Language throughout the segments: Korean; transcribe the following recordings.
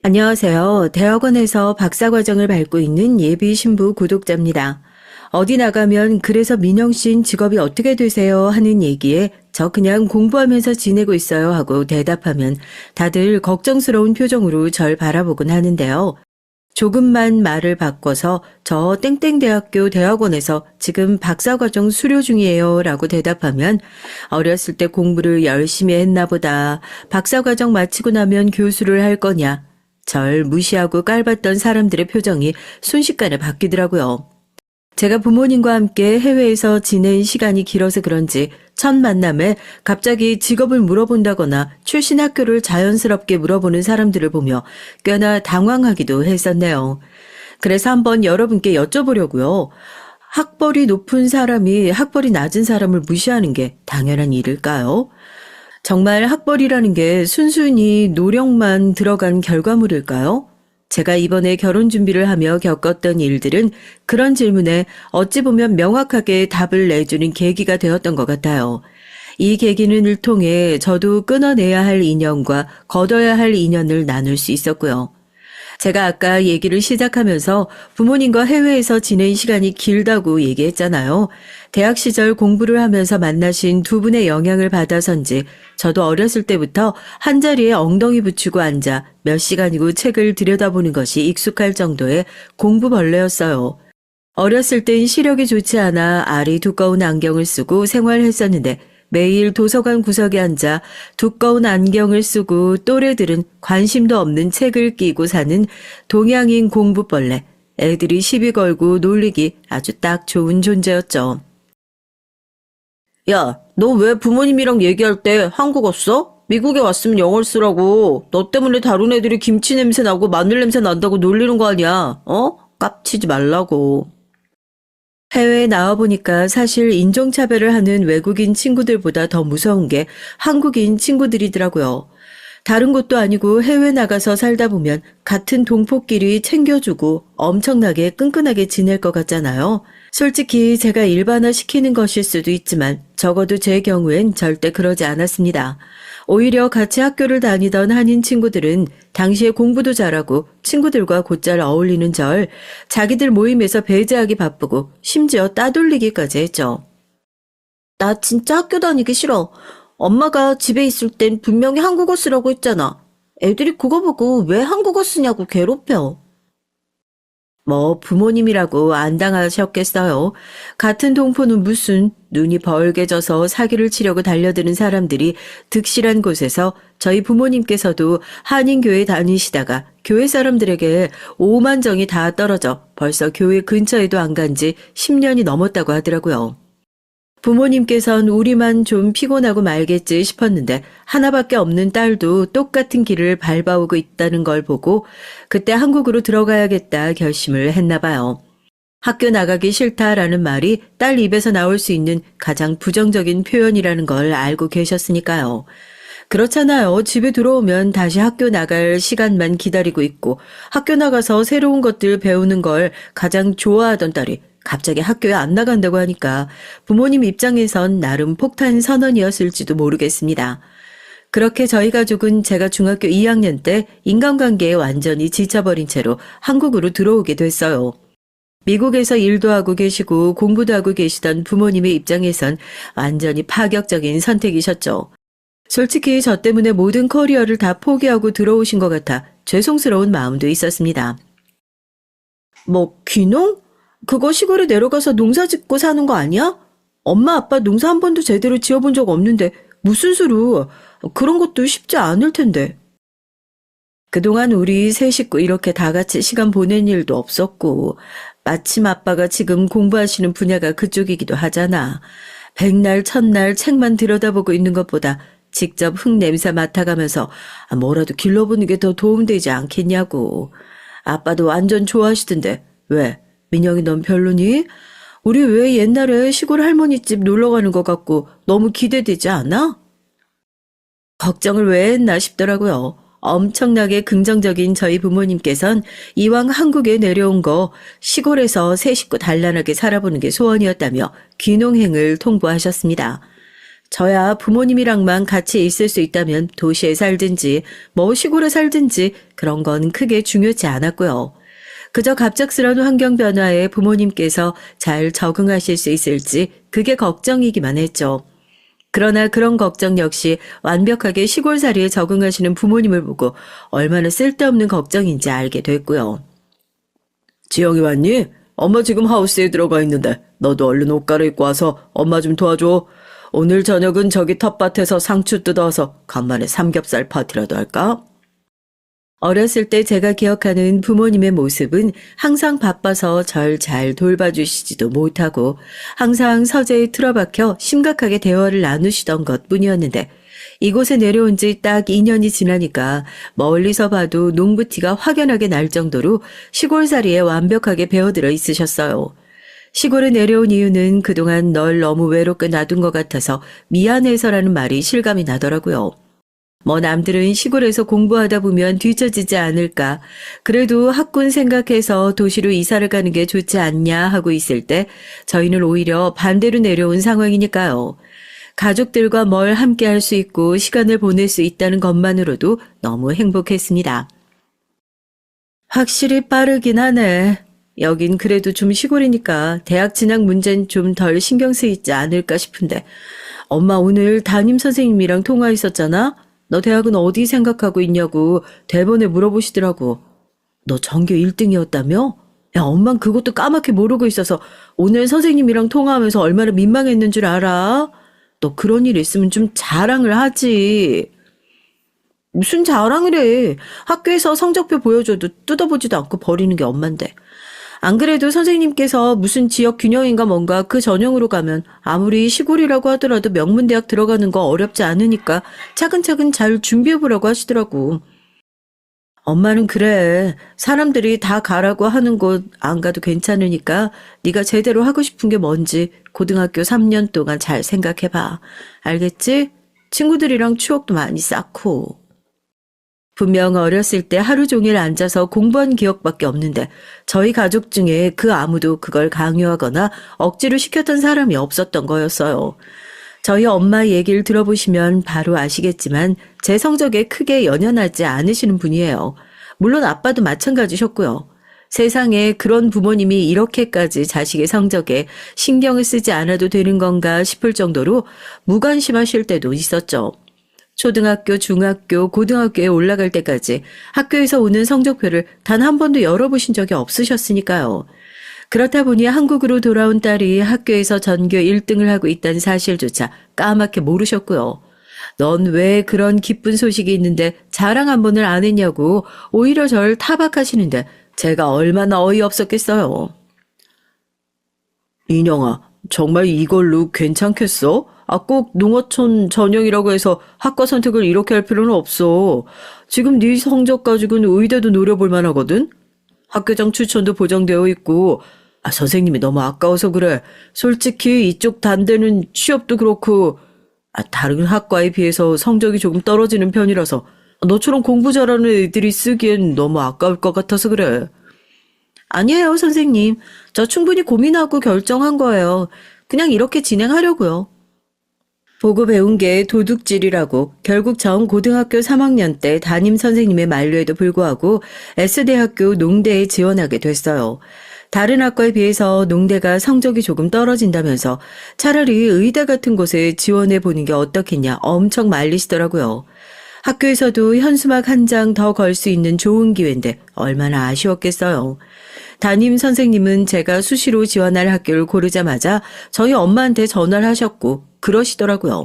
안녕하세요. 대학원에서 박사과정을 밟고 있는 예비 신부 구독자입니다. 어디 나가면 그래서 민영 씨는 직업이 어떻게 되세요? 하는 얘기에 저 그냥 공부하면서 지내고 있어요 하고 대답하면 다들 걱정스러운 표정으로 절 바라보곤 하는데요. 조금만 말을 바꿔서 저 땡땡대학교 대학원에서 지금 박사과정 수료 중이에요 라고 대답하면 어렸을 때 공부를 열심히 했나 보다. 박사과정 마치고 나면 교수를 할 거냐. 절 무시하고 깔봤던 사람들의 표정이 순식간에 바뀌더라고요. 제가 부모님과 함께 해외에서 지낸 시간이 길어서 그런지 첫 만남에 갑자기 직업을 물어본다거나 출신 학교를 자연스럽게 물어보는 사람들을 보며 꽤나 당황하기도 했었네요. 그래서 한번 여러분께 여쭤보려고요. 학벌이 높은 사람이 학벌이 낮은 사람을 무시하는 게 당연한 일일까요? 정말 학벌이라는 게 순순히 노력만 들어간 결과물일까요? 제가 이번에 결혼 준비를 하며 겪었던 일들은 그런 질문에 어찌 보면 명확하게 답을 내주는 계기가 되었던 것 같아요. 이 계기를 통해 저도 끊어내야 할 인연과 거둬야 할 인연을 나눌 수 있었고요. 제가 아까 얘기를 시작하면서 부모님과 해외에서 지낸 시간이 길다고 얘기했잖아요. 대학 시절 공부를 하면서 만나신 두 분의 영향을 받아서인지 저도 어렸을 때부터 한자리에 엉덩이 붙이고 앉아 몇 시간이고 책을 들여다보는 것이 익숙할 정도의 공부벌레였어요. 어렸을 땐 시력이 좋지 않아 알이 두꺼운 안경을 쓰고 생활했었는데 매일 도서관 구석에 앉아 두꺼운 안경을 쓰고 또래들은 관심도 없는 책을 끼고 사는 동양인 공부벌레. 애들이 시비 걸고 놀리기 아주 딱 좋은 존재였죠. 야, 너 왜 부모님이랑 얘기할 때 한국어 써? 미국에 왔으면 영어를 쓰라고. 너 때문에 다른 애들이 김치 냄새 나고 마늘 냄새 난다고 놀리는 거 아니야? 어? 깝치지 말라고. 해외에 나와보니까 사실 인종차별을 하는 외국인 친구들보다 더 무서운 게 한국인 친구들이더라고요. 다른 곳도 아니고 해외 나가서 살다 보면 같은 동포끼리 챙겨주고 엄청나게 끈끈하게 지낼 것 같잖아요. 솔직히 제가 일반화 시키는 것일 수도 있지만 적어도 제 경우엔 절대 그러지 않았습니다. 오히려 같이 학교를 다니던 한인 친구들은 당시에 공부도 잘하고 친구들과 곧잘 어울리는 절, 자기들 모임에서 배제하기 바쁘고 심지어 따돌리기까지 했죠. 나 진짜 학교 다니기 싫어. 엄마가 집에 있을 땐 분명히 한국어 쓰라고 했잖아. 애들이 그거 보고 왜 한국어 쓰냐고 괴롭혀. 뭐 부모님이라고 안 당하셨겠어요. 같은 동포는 무슨 눈이 벌게져서 사기를 치려고 달려드는 사람들이 득실한 곳에서 저희 부모님께서도 한인교회 다니시다가 교회 사람들에게 오만정이 다 떨어져 벌써 교회 근처에도 안 간 지 10년이 넘었다고 하더라고요. 부모님께선 우리만 좀 피곤하고 말겠지 싶었는데 하나밖에 없는 딸도 똑같은 길을 밟아오고 있다는 걸 보고 그때 한국으로 들어가야겠다 결심을 했나 봐요. 학교 나가기 싫다라는 말이 딸 입에서 나올 수 있는 가장 부정적인 표현이라는 걸 알고 계셨으니까요. 그렇잖아요. 집에 들어오면 다시 학교 나갈 시간만 기다리고 있고 학교 나가서 새로운 것들 배우는 걸 가장 좋아하던 딸이 갑자기 학교에 안 나간다고 하니까 부모님 입장에선 나름 폭탄 선언이었을지도 모르겠습니다. 그렇게 저희 가족은 제가 중학교 2학년 때 인간관계에 완전히 지쳐버린 채로 한국으로 들어오게 됐어요. 미국에서 일도 하고 계시고 공부도 하고 계시던 부모님의 입장에선 완전히 파격적인 선택이셨죠. 솔직히 저 때문에 모든 커리어를 다 포기하고 들어오신 것 같아 죄송스러운 마음도 있었습니다. 뭐 귀농? 그거 시골에 내려가서 농사 짓고 사는 거 아니야? 엄마 아빠 농사 한 번도 제대로 지어본 적 없는데 무슨 수로 그런 것도 쉽지 않을 텐데. 그동안 우리 세 식구 이렇게 다 같이 시간 보낸 일도 없었고 마침 아빠가 지금 공부하시는 분야가 그쪽이기도 하잖아. 백날 첫날 책만 들여다보고 있는 것보다 직접 흙 냄새 맡아가면서 뭐라도 길러보는 게 더 도움되지 않겠냐고. 아빠도 완전 좋아하시던데 왜? 민영이 넌 별로니? 우리 왜 옛날에 시골 할머니 집 놀러 가는 것 같고 너무 기대되지 않아? 걱정을 왜 했나 싶더라고요. 엄청나게 긍정적인 저희 부모님께선 이왕 한국에 내려온 거 시골에서 세 식구 단란하게 살아보는 게 소원이었다며 귀농행을 통보하셨습니다. 저야 부모님이랑만 같이 있을 수 있다면 도시에 살든지 뭐 시골에 살든지 그런 건 크게 중요치 않았고요. 그저 갑작스러운 환경 변화에 부모님께서 잘 적응하실 수 있을지 그게 걱정이기만 했죠. 그러나 그런 걱정 역시 완벽하게 시골살이에 적응하시는 부모님을 보고 얼마나 쓸데없는 걱정인지 알게 됐고요. 지영이 왔니? 엄마 지금 하우스에 들어가 있는데 너도 얼른 옷 갈아입고 와서 엄마 좀 도와줘. 오늘 저녁은 저기 텃밭에서 상추 뜯어서 간만에 삼겹살 파티라도 할까? 어렸을 때 제가 기억하는 부모님의 모습은 항상 바빠서 절 잘 돌봐주시지도 못하고 항상 서재에 틀어박혀 심각하게 대화를 나누시던 것뿐이었는데 이곳에 내려온 지 딱 2년이 지나니까 멀리서 봐도 농부티가 확연하게 날 정도로 시골살이에 완벽하게 배어들어 있으셨어요. 시골에 내려온 이유는 그동안 널 너무 외롭게 놔둔 것 같아서 미안해서라는 말이 실감이 나더라고요. 뭐 남들은 시골에서 공부하다 보면 뒤처지지 않을까. 그래도 학군 생각해서 도시로 이사를 가는 게 좋지 않냐 하고 있을 때 저희는 오히려 반대로 내려온 상황이니까요. 가족들과 뭘 함께 할 수 있고 시간을 보낼 수 있다는 것만으로도 너무 행복했습니다. 확실히 빠르긴 하네. 여긴 그래도 좀 시골이니까 대학 진학 문제는 좀 덜 신경 쓰이지 않을까 싶은데 엄마 오늘 담임 선생님이랑 통화했었잖아? 너 대학은 어디 생각하고 있냐고 대본에 물어보시더라고. 너 전교 1등이었다며? 야, 엄만 그것도 까맣게 모르고 있어서 오늘 선생님이랑 통화하면서 얼마나 민망했는 줄 알아? 너 그런 일 있으면 좀 자랑을 하지. 무슨 자랑을 해. 학교에서 성적표 보여줘도 뜯어보지도 않고 버리는 게 엄만데. 안 그래도 선생님께서 무슨 지역 균형인가 뭔가 그 전형으로 가면 아무리 시골이라고 하더라도 명문대학 들어가는 거 어렵지 않으니까 차근차근 잘 준비해보라고 하시더라고. 엄마는 그래. 사람들이 다 가라고 하는 곳 안 가도 괜찮으니까 네가 제대로 하고 싶은 게 뭔지 고등학교 3년 동안 잘 생각해봐. 알겠지? 친구들이랑 추억도 많이 쌓고. 분명 어렸을 때 하루 종일 앉아서 공부한 기억밖에 없는데 저희 가족 중에 그 아무도 그걸 강요하거나 억지로 시켰던 사람이 없었던 거였어요. 저희 엄마 얘기를 들어보시면 바로 아시겠지만 제 성적에 크게 연연하지 않으시는 분이에요. 물론 아빠도 마찬가지셨고요. 세상에 그런 부모님이 이렇게까지 자식의 성적에 신경을 쓰지 않아도 되는 건가 싶을 정도로 무관심하실 때도 있었죠. 초등학교, 중학교, 고등학교에 올라갈 때까지 학교에서 오는 성적표를 단 한 번도 열어보신 적이 없으셨으니까요. 그렇다 보니 한국으로 돌아온 딸이 학교에서 전교 1등을 하고 있다는 사실조차 까맣게 모르셨고요. 넌 왜 그런 기쁜 소식이 있는데 자랑 한 번을 안 했냐고 오히려 절 타박하시는데 제가 얼마나 어이없었겠어요. 인영아, 정말 이걸로 괜찮겠어? 꼭 농어촌 전형이라고 해서 학과 선택을 이렇게 할 필요는 없어. 지금 네 성적 가지고는 의대도 노려볼 만하거든? 학교장 추천도 보장되어 있고 선생님이 너무 아까워서 그래. 솔직히 이쪽 단대는 취업도 그렇고 다른 학과에 비해서 성적이 조금 떨어지는 편이라서 너처럼 공부 잘하는 애들이 쓰기엔 너무 아까울 것 같아서 그래. 아니에요, 선생님. 저 충분히 고민하고 결정한 거예요. 그냥 이렇게 진행하려고요. 보고 배운 게 도둑질이라고 결국 전 고등학교 3학년 때 담임 선생님의 만류에도 불구하고 S대학교 농대에 지원하게 됐어요. 다른 학과에 비해서 농대가 성적이 조금 떨어진다면서 차라리 의대 같은 곳에 지원해 보는 게 어떻겠냐 엄청 말리시더라고요. 학교에서도 현수막 한 장 더 걸 수 있는 좋은 기회인데 얼마나 아쉬웠겠어요. 담임 선생님은 제가 수시로 지원할 학교를 고르자마자 저희 엄마한테 전화를 하셨고 그러시더라고요.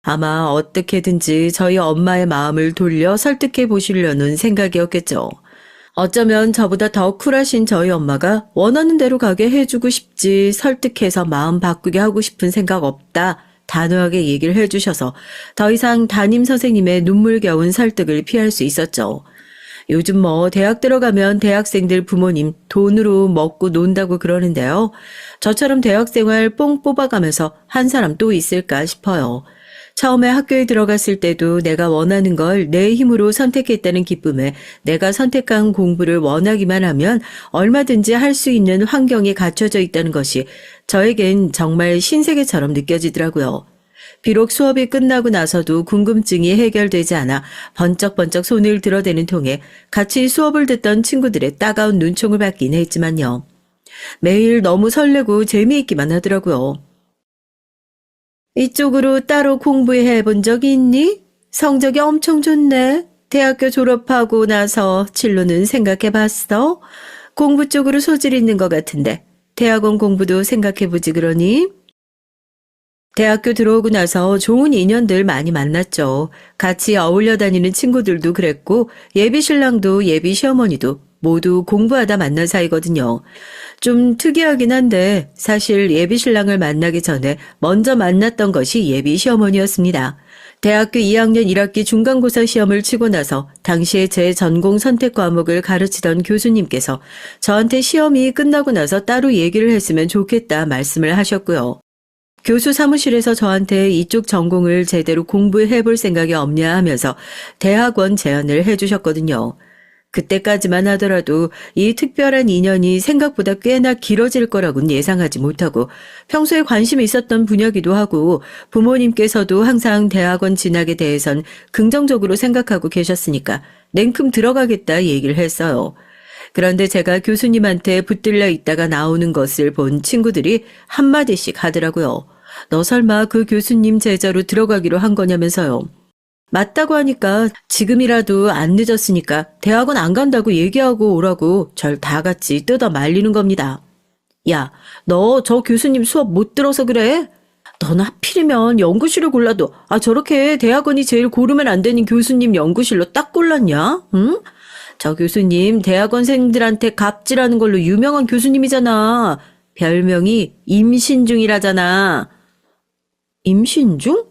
아마 어떻게든지 저희 엄마의 마음을 돌려 설득해 보시려는 생각이었겠죠. 어쩌면 저보다 더 쿨하신 저희 엄마가 원하는 대로 가게 해주고 싶지 설득해서 마음 바꾸게 하고 싶은 생각 없다. 단호하게 얘기를 해주셔서 더 이상 담임 선생님의 눈물겨운 설득을 피할 수 있었죠. 요즘 뭐 대학 들어가면 대학생들 부모님 돈으로 먹고 논다고 그러는데요. 저처럼 대학생활 뽕 뽑아가면서 한 사람 또 있을까 싶어요. 처음에 학교에 들어갔을 때도 내가 원하는 걸 내 힘으로 선택했다는 기쁨에 내가 선택한 공부를 원하기만 하면 얼마든지 할 수 있는 환경이 갖춰져 있다는 것이 저에겐 정말 신세계처럼 느껴지더라고요. 비록 수업이 끝나고 나서도 궁금증이 해결되지 않아 번쩍번쩍 손을 들어대는 통에 같이 수업을 듣던 친구들의 따가운 눈총을 받긴 했지만요. 매일 너무 설레고 재미있기만 하더라고요. 이쪽으로 따로 공부해 본 적이 있니? 성적이 엄청 좋네. 대학교 졸업하고 나서 진로는 생각해 봤어? 공부 쪽으로 소질 있는 것 같은데 대학원 공부도 생각해 보지 그러니? 대학교 들어오고 나서 좋은 인연들 많이 만났죠. 같이 어울려 다니는 친구들도 그랬고 예비 신랑도 예비 시어머니도 모두 공부하다 만난 사이거든요. 좀 특이하긴 한데 사실 예비 신랑을 만나기 전에 먼저 만났던 것이 예비 시어머니였습니다. 대학교 2학년 1학기 중간고사 시험을 치고 나서 당시에 제 전공 선택 과목을 가르치던 교수님께서 저한테 시험이 끝나고 나서 따로 얘기를 했으면 좋겠다 말씀을 하셨고요. 교수 사무실에서 저한테 이쪽 전공을 제대로 공부해 볼 생각이 없냐 하면서 대학원 제안을 해주셨거든요. 그때까지만 하더라도 이 특별한 인연이 생각보다 꽤나 길어질 거라고는 예상하지 못하고 평소에 관심이 있었던 분야기도 하고 부모님께서도 항상 대학원 진학에 대해선 긍정적으로 생각하고 계셨으니까 냉큼 들어가겠다 얘기를 했어요. 그런데 제가 교수님한테 붙들려 있다가 나오는 것을 본 친구들이 한마디씩 하더라고요. 너 설마 그 교수님 제자로 들어가기로 한 거냐면서요. 맞다고 하니까 지금이라도 안 늦었으니까 대학원 안 간다고 얘기하고 오라고 절 다 같이 뜯어 말리는 겁니다. 야, 너 저 교수님 수업 못 들어서 그래? 넌 하필이면 연구실을 골라도 저렇게 대학원이 제일 고르면 안 되는 교수님 연구실로 딱 골랐냐? 응? 저 교수님 대학원생들한테 갑질하는 걸로 유명한 교수님이잖아. 별명이 임신중이라잖아. 임신중?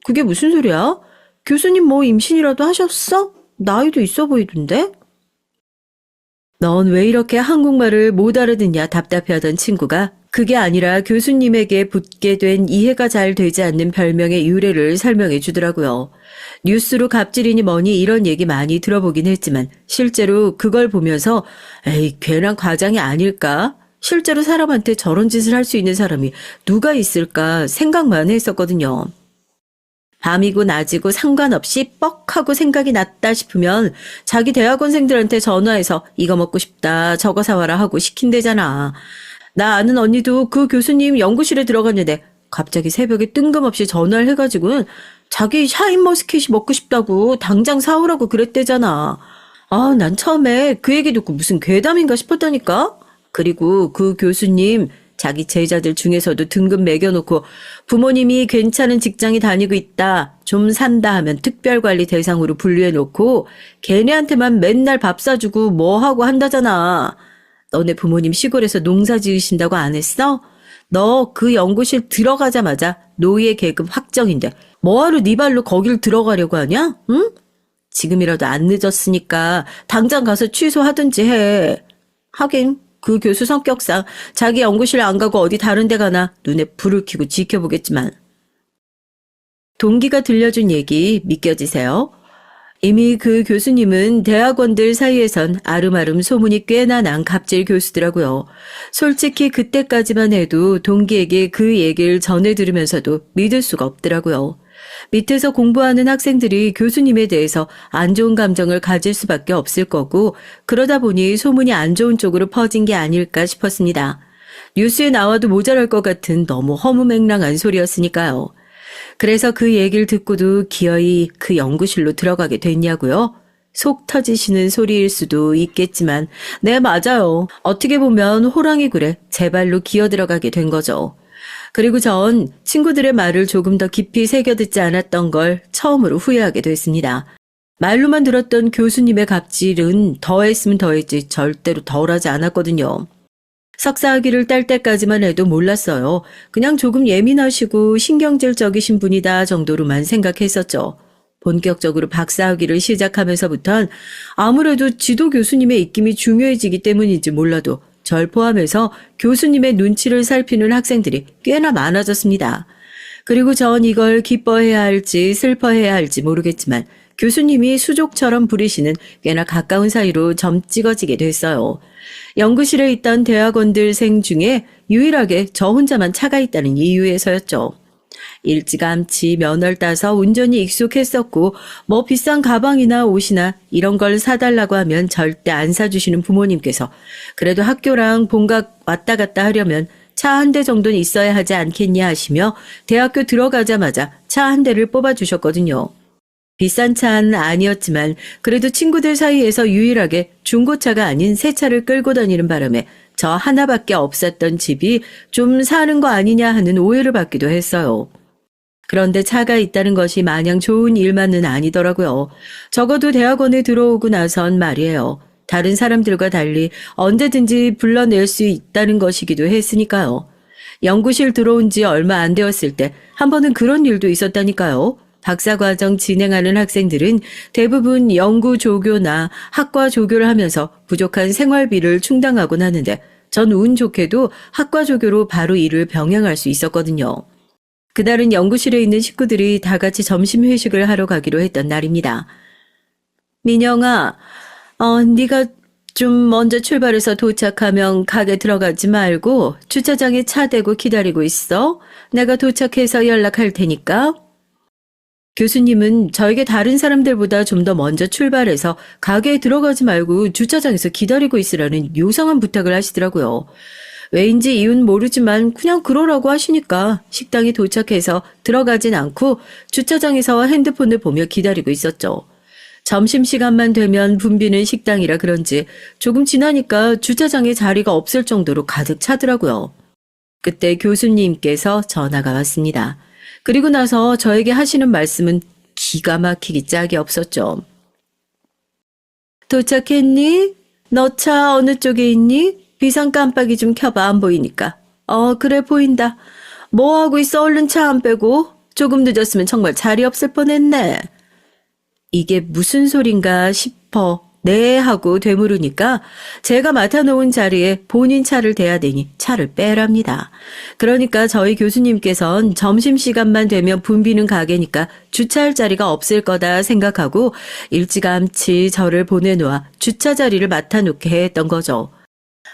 그게 무슨 소리야? 교수님 뭐 임신이라도 하셨어? 나이도 있어 보이던데? 넌 왜 이렇게 한국말을 못 알아듣냐 답답해하던 친구가 그게 아니라 교수님에게 붙게 된 이해가 잘 되지 않는 별명의 유래를 설명해 주더라고요. 뉴스로 갑질이니 뭐니 이런 얘기 많이 들어보긴 했지만 실제로 그걸 보면서 에이 괜한 과장이 아닐까? 실제로 사람한테 저런 짓을 할 수 있는 사람이 누가 있을까 생각만 했었거든요. 밤이고 낮이고 상관없이 뻑하고 생각이 났다 싶으면 자기 대학원생들한테 전화해서 이거 먹고 싶다 저거 사와라 하고 시킨대잖아. 나 아는 언니도 그 교수님 연구실에 들어갔는데 갑자기 새벽에 뜬금없이 전화를 해가지고 자기 샤인머스켓이 먹고 싶다고 당장 사오라고 그랬대잖아. 난 처음에 그 얘기 듣고 무슨 괴담인가 싶었다니까. 그리고 그 교수님 자기 제자들 중에서도 등급 매겨놓고 부모님이 괜찮은 직장에 다니고 있다, 좀 산다 하면 특별관리 대상으로 분류해놓고 걔네한테만 맨날 밥 사주고 뭐하고 한다잖아. 너네 부모님 시골에서 농사 지으신다고 안 했어? 너 그 연구실 들어가자마자 노예 계급 확정인데 뭐하러 네 발로 거길 들어가려고 하냐? 응? 지금이라도 안 늦었으니까 당장 가서 취소하든지 해. 하긴 그 교수 성격상 자기 연구실 안 가고 어디 다른 데 가나 눈에 불을 켜고 지켜보겠지만. 동기가 들려준 얘기 믿겨지세요? 이미 그 교수님은 대학원들 사이에선 아름아름 소문이 꽤나 난 갑질 교수더라고요. 솔직히 그때까지만 해도 동기에게 그 얘기를 전해 들으면서도 믿을 수가 없더라고요. 밑에서 공부하는 학생들이 교수님에 대해서 안 좋은 감정을 가질 수밖에 없을 거고 그러다 보니 소문이 안 좋은 쪽으로 퍼진 게 아닐까 싶었습니다. 뉴스에 나와도 모자랄 것 같은 너무 허무맹랑한 소리였으니까요. 그래서 그 얘기를 듣고도 기어이 그 연구실로 들어가게 됐냐고요? 속 터지시는 소리일 수도 있겠지만 네 맞아요. 어떻게 보면 호랑이 굴에 제 발로 기어 들어가게 된 거죠. 그리고 전 친구들의 말을 조금 더 깊이 새겨듣지 않았던 걸 처음으로 후회하게 됐습니다. 말로만 들었던 교수님의 갑질은 더했으면 더했지 절대로 덜하지 않았거든요. 석사학위를 딸 때까지만 해도 몰랐어요. 그냥 조금 예민하시고 신경질적이신 분이다 정도로만 생각했었죠. 본격적으로 박사학위를 시작하면서부턴 아무래도 지도 교수님의 입김이 중요해지기 때문인지 몰라도 절 포함해서 교수님의 눈치를 살피는 학생들이 꽤나 많아졌습니다. 그리고 전 이걸 기뻐해야 할지 슬퍼해야 할지 모르겠지만 교수님이 수족처럼 부리시는 꽤나 가까운 사이로 점 찍어지게 됐어요. 연구실에 있던 대학원들 생 중에 유일하게 저 혼자만 차가 있다는 이유에서였죠. 일찌감치 면허를 따서 운전이 익숙했었고 뭐 비싼 가방이나 옷이나 이런 걸 사달라고 하면 절대 안 사주시는 부모님께서 그래도 학교랑 본가 왔다 갔다 하려면 차 한 대 정도는 있어야 하지 않겠냐 하시며 대학교 들어가자마자 차 한 대를 뽑아주셨거든요. 비싼 차는 아니었지만 그래도 친구들 사이에서 유일하게 중고차가 아닌 새 차를 끌고 다니는 바람에 저 하나밖에 없었던 집이 좀 사는 거 아니냐 하는 오해를 받기도 했어요. 그런데 차가 있다는 것이 마냥 좋은 일만은 아니더라고요. 적어도 대학원에 들어오고 나선 말이에요. 다른 사람들과 달리 언제든지 불러낼 수 있다는 것이기도 했으니까요. 연구실 들어온 지 얼마 안 되었을 때 한 번은 그런 일도 있었다니까요. 박사과정 진행하는 학생들은 대부분 연구 조교나 학과 조교를 하면서 부족한 생활비를 충당하곤 하는데 전 운 좋게도 학과 조교로 바로 일을 병행할 수 있었거든요. 그날은 연구실에 있는 식구들이 다 같이 점심 회식을 하러 가기로 했던 날입니다. 민영아, 네가 좀 먼저 출발해서 도착하면 가게 들어가지 말고 주차장에 차 대고 기다리고 있어. 내가 도착해서 연락할 테니까. 교수님은 저에게 다른 사람들보다 좀 더 먼저 출발해서 가게에 들어가지 말고 주차장에서 기다리고 있으라는 요상한 부탁을 하시더라고요. 왜인지 이유는 모르지만 그냥 그러라고 하시니까 식당에 도착해서 들어가진 않고 주차장에서 핸드폰을 보며 기다리고 있었죠. 점심시간만 되면 붐비는 식당이라 그런지 조금 지나니까 주차장에 자리가 없을 정도로 가득 차더라고요. 그때 교수님께서 전화가 왔습니다. 그리고 나서 저에게 하시는 말씀은 기가 막히기 짝이 없었죠. 도착했니? 너 차 어느 쪽에 있니? 비상 깜빡이 좀 켜봐, 안 보이니까. 그래, 보인다. 뭐 하고 있어? 얼른 차 안 빼고. 조금 늦었으면 정말 자리 없을 뻔했네. 이게 무슨 소린가 싶어 네 하고 되물으니까 제가 맡아놓은 자리에 본인 차를 대야 되니 차를 빼랍니다. 그러니까 저희 교수님께선 점심시간만 되면 붐비는 가게니까 주차할 자리가 없을 거다 생각하고 일찌감치 저를 보내놓아 주차 자리를 맡아놓게 했던 거죠.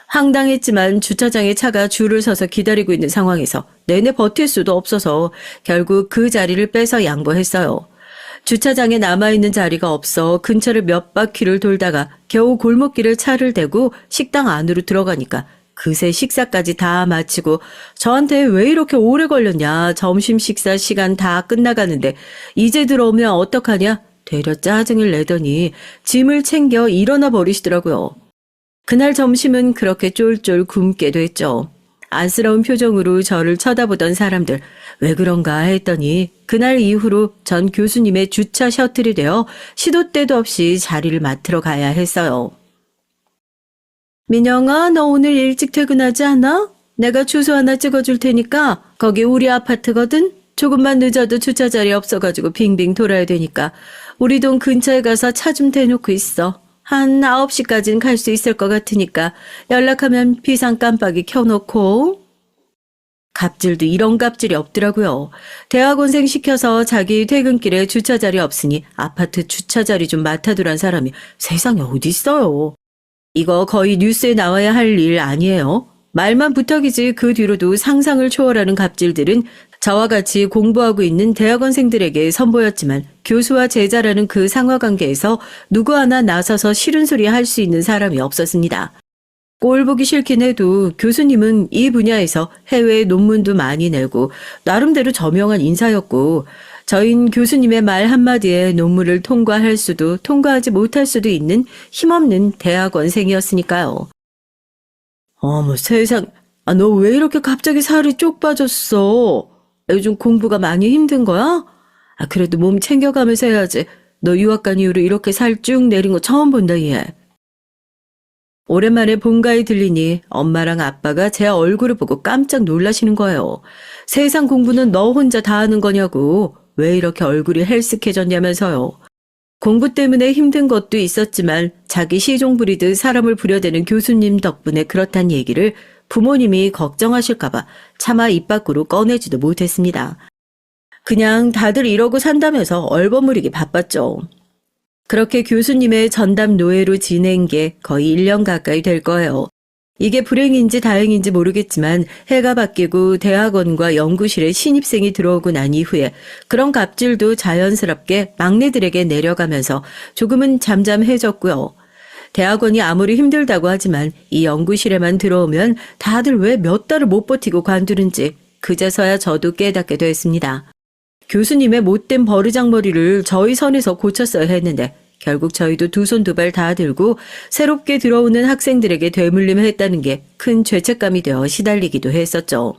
황당했지만 주차장에 차가 줄을 서서 기다리고 있는 상황에서 내내 버틸 수도 없어서 결국 그 자리를 빼서 양보했어요. 주차장에 남아있는 자리가 없어 근처를 몇 바퀴를 돌다가 겨우 골목길을 차를 대고 식당 안으로 들어가니까 그새 식사까지 다 마치고 저한테 왜 이렇게 오래 걸렸냐, 점심 식사 시간 다 끝나가는데 이제 들어오면 어떡하냐 되려 짜증을 내더니 짐을 챙겨 일어나 버리시더라고요. 그날 점심은 그렇게 쫄쫄 굶게 됐죠. 안쓰러운 표정으로 저를 쳐다보던 사람들 왜 그런가 했더니 그날 이후로 전 교수님의 주차 셔틀이 되어 시도 때도 없이 자리를 맡으러 가야 했어요. 민영아, 너 오늘 일찍 퇴근하지 않아? 내가 주소 하나 찍어줄 테니까 거기 우리 아파트거든? 조금만 늦어도 주차 자리 없어가지고 빙빙 돌아야 되니까 우리 동 근처에 가서 차 좀 대놓고 있어. 한 9시까지는 갈 수 있을 것 같으니까 연락하면 비상 깜빡이 켜놓고. 갑질도 이런 갑질이 없더라고요. 대학원생 시켜서 자기 퇴근길에 주차 자리 없으니 아파트 주차 자리 좀 맡아두란 사람이 세상에 어디 있어요. 이거 거의 뉴스에 나와야 할 일 아니에요. 말만 부탁이지 그 뒤로도 상상을 초월하는 갑질들은 저와 같이 공부하고 있는 대학원생들에게 선보였지만 교수와 제자라는 그 상하관계에서 누구 하나 나서서 싫은 소리 할 수 있는 사람이 없었습니다. 꼴 보기 싫긴 해도 교수님은 이 분야에서 해외 논문도 많이 내고 나름대로 저명한 인사였고 저흰 교수님의 말 한마디에 논문을 통과할 수도 통과하지 못할 수도 있는 힘없는 대학원생이었으니까요. 어머 세상, 너 왜 이렇게 갑자기 살이 쪽 빠졌어? 요즘 공부가 많이 힘든 거야? 그래도 몸 챙겨가면서 해야지. 너 유학 간 이후로 이렇게 살 쭉 내린 거 처음 본다 얘. 오랜만에 본가에 들리니 엄마랑 아빠가 제 얼굴을 보고 깜짝 놀라시는 거예요. 세상 공부는 너 혼자 다 하는 거냐고. 왜 이렇게 얼굴이 헬쓱해졌냐면서요. 공부 때문에 힘든 것도 있었지만 자기 시종 부리듯 사람을 부려대는 교수님 덕분에 그렇단 얘기를 부모님이 걱정하실까봐 차마 입 밖으로 꺼내지도 못했습니다. 그냥 다들 이러고 산다면서 얼버무리기 바빴죠. 그렇게 교수님의 전담 노예로 지낸 게 거의 1년 가까이 될 거예요. 이게 불행인지 다행인지 모르겠지만 해가 바뀌고 대학원과 연구실에 신입생이 들어오고 난 이후에 그런 갑질도 자연스럽게 막내들에게 내려가면서 조금은 잠잠해졌고요. 대학원이 아무리 힘들다고 하지만 이 연구실에만 들어오면 다들 왜 몇 달을 못 버티고 관두는지 그제서야 저도 깨닫게 됐습니다. 교수님의 못된 버르장머리를 저희 선에서 고쳤어야 했는데 결국 저희도 두 손 두 발 다 들고 새롭게 들어오는 학생들에게 되물림했다는 게 큰 죄책감이 되어 시달리기도 했었죠.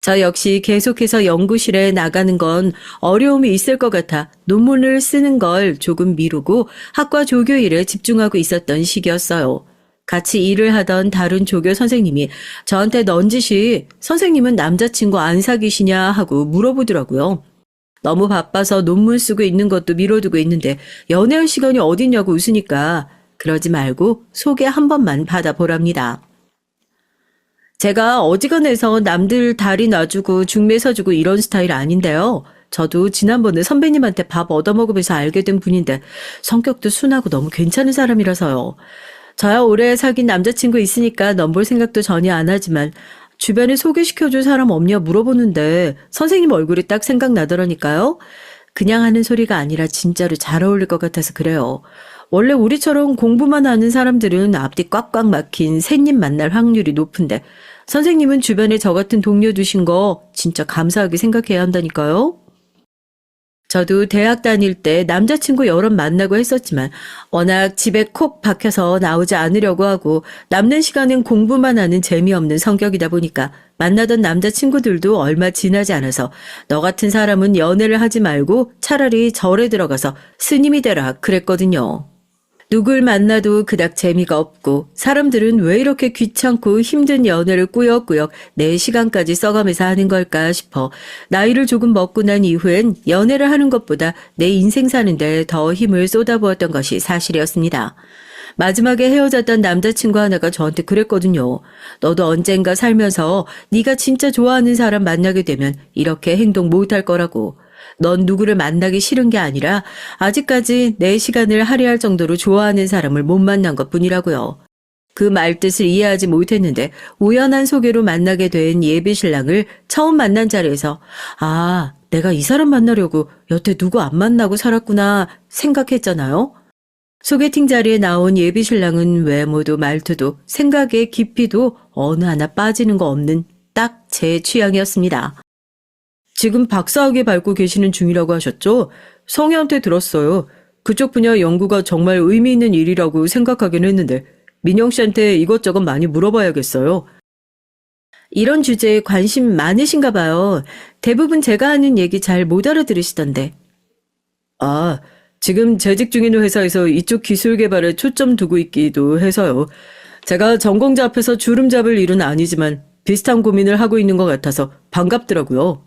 저 역시 계속해서 연구실에 나가는 건 어려움이 있을 것 같아 논문을 쓰는 걸 조금 미루고 학과 조교 일에 집중하고 있었던 시기였어요. 같이 일을 하던 다른 조교 선생님이 저한테 넌지시 선생님은 남자친구 안 사귀시냐 하고 물어보더라고요. 너무 바빠서 논문 쓰고 있는 것도 미뤄두고 있는데 연애할 시간이 어딨냐고 웃으니까 그러지 말고 소개 한 번만 받아보랍니다. 제가 어지간해서 남들 다리 놔주고 중매 서주고 이런 스타일 아닌데요. 저도 지난번에 선배님한테 밥 얻어먹으면서 알게 된 분인데 성격도 순하고 너무 괜찮은 사람이라서요. 저야 오래 사귄 남자친구 있으니까 넘볼 생각도 전혀 안 하지만 주변에 소개시켜줄 사람 없냐 물어보는데 선생님 얼굴이 딱 생각나더라니까요. 그냥 하는 소리가 아니라 진짜로 잘 어울릴 것 같아서 그래요. 원래 우리처럼 공부만 하는 사람들은 앞뒤 꽉꽉 막힌 새님 만날 확률이 높은데 선생님은 주변에 저 같은 동료 두신 거 진짜 감사하게 생각해야 한다니까요. 저도 대학 다닐 때 남자친구 여럿 만나고 했었지만 워낙 집에 콕 박혀서 나오지 않으려고 하고 남는 시간은 공부만 하는 재미없는 성격이다 보니까 만나던 남자친구들도 얼마 지나지 않아서 너 같은 사람은 연애를 하지 말고 차라리 절에 들어가서 스님이 되라 그랬거든요. 누굴 만나도 그닥 재미가 없고 사람들은 왜 이렇게 귀찮고 힘든 연애를 꾸역꾸역 내 시간까지 써가면서 하는 걸까 싶어 나이를 조금 먹고 난 이후엔 연애를 하는 것보다 내 인생 사는데 더 힘을 쏟아부었던 것이 사실이었습니다. 마지막에 헤어졌던 남자친구 하나가 저한테 그랬거든요. 너도 언젠가 살면서 네가 진짜 좋아하는 사람 만나게 되면 이렇게 행동 못할 거라고. 넌 누구를 만나기 싫은 게 아니라 아직까지 내 시간을 할애할 정도로 좋아하는 사람을 못 만난 것뿐이라고요. 그 말뜻을 이해하지 못했는데 우연한 소개로 만나게 된 예비신랑을 처음 만난 자리에서 아, 내가 이 사람 만나려고 여태 누구 안 만나고 살았구나 생각했잖아요. 소개팅 자리에 나온 예비신랑은 외모도 말투도 생각의 깊이도 어느 하나 빠지는 거 없는 딱 제 취향이었습니다. 지금 박사학위 밟고 계시는 중이라고 하셨죠? 성희한테 들었어요. 그쪽 분야 연구가 정말 의미 있는 일이라고 생각하긴 했는데 민영 씨한테 이것저것 많이 물어봐야겠어요. 이런 주제에 관심 많으신가 봐요. 대부분 제가 하는 얘기 잘 못 알아들으시던데. 아, 지금 재직 중인 회사에서 이쪽 기술 개발에 초점 두고 있기도 해서요. 제가 전공자 앞에서 주름 잡을 일은 아니지만 비슷한 고민을 하고 있는 것 같아서 반갑더라고요.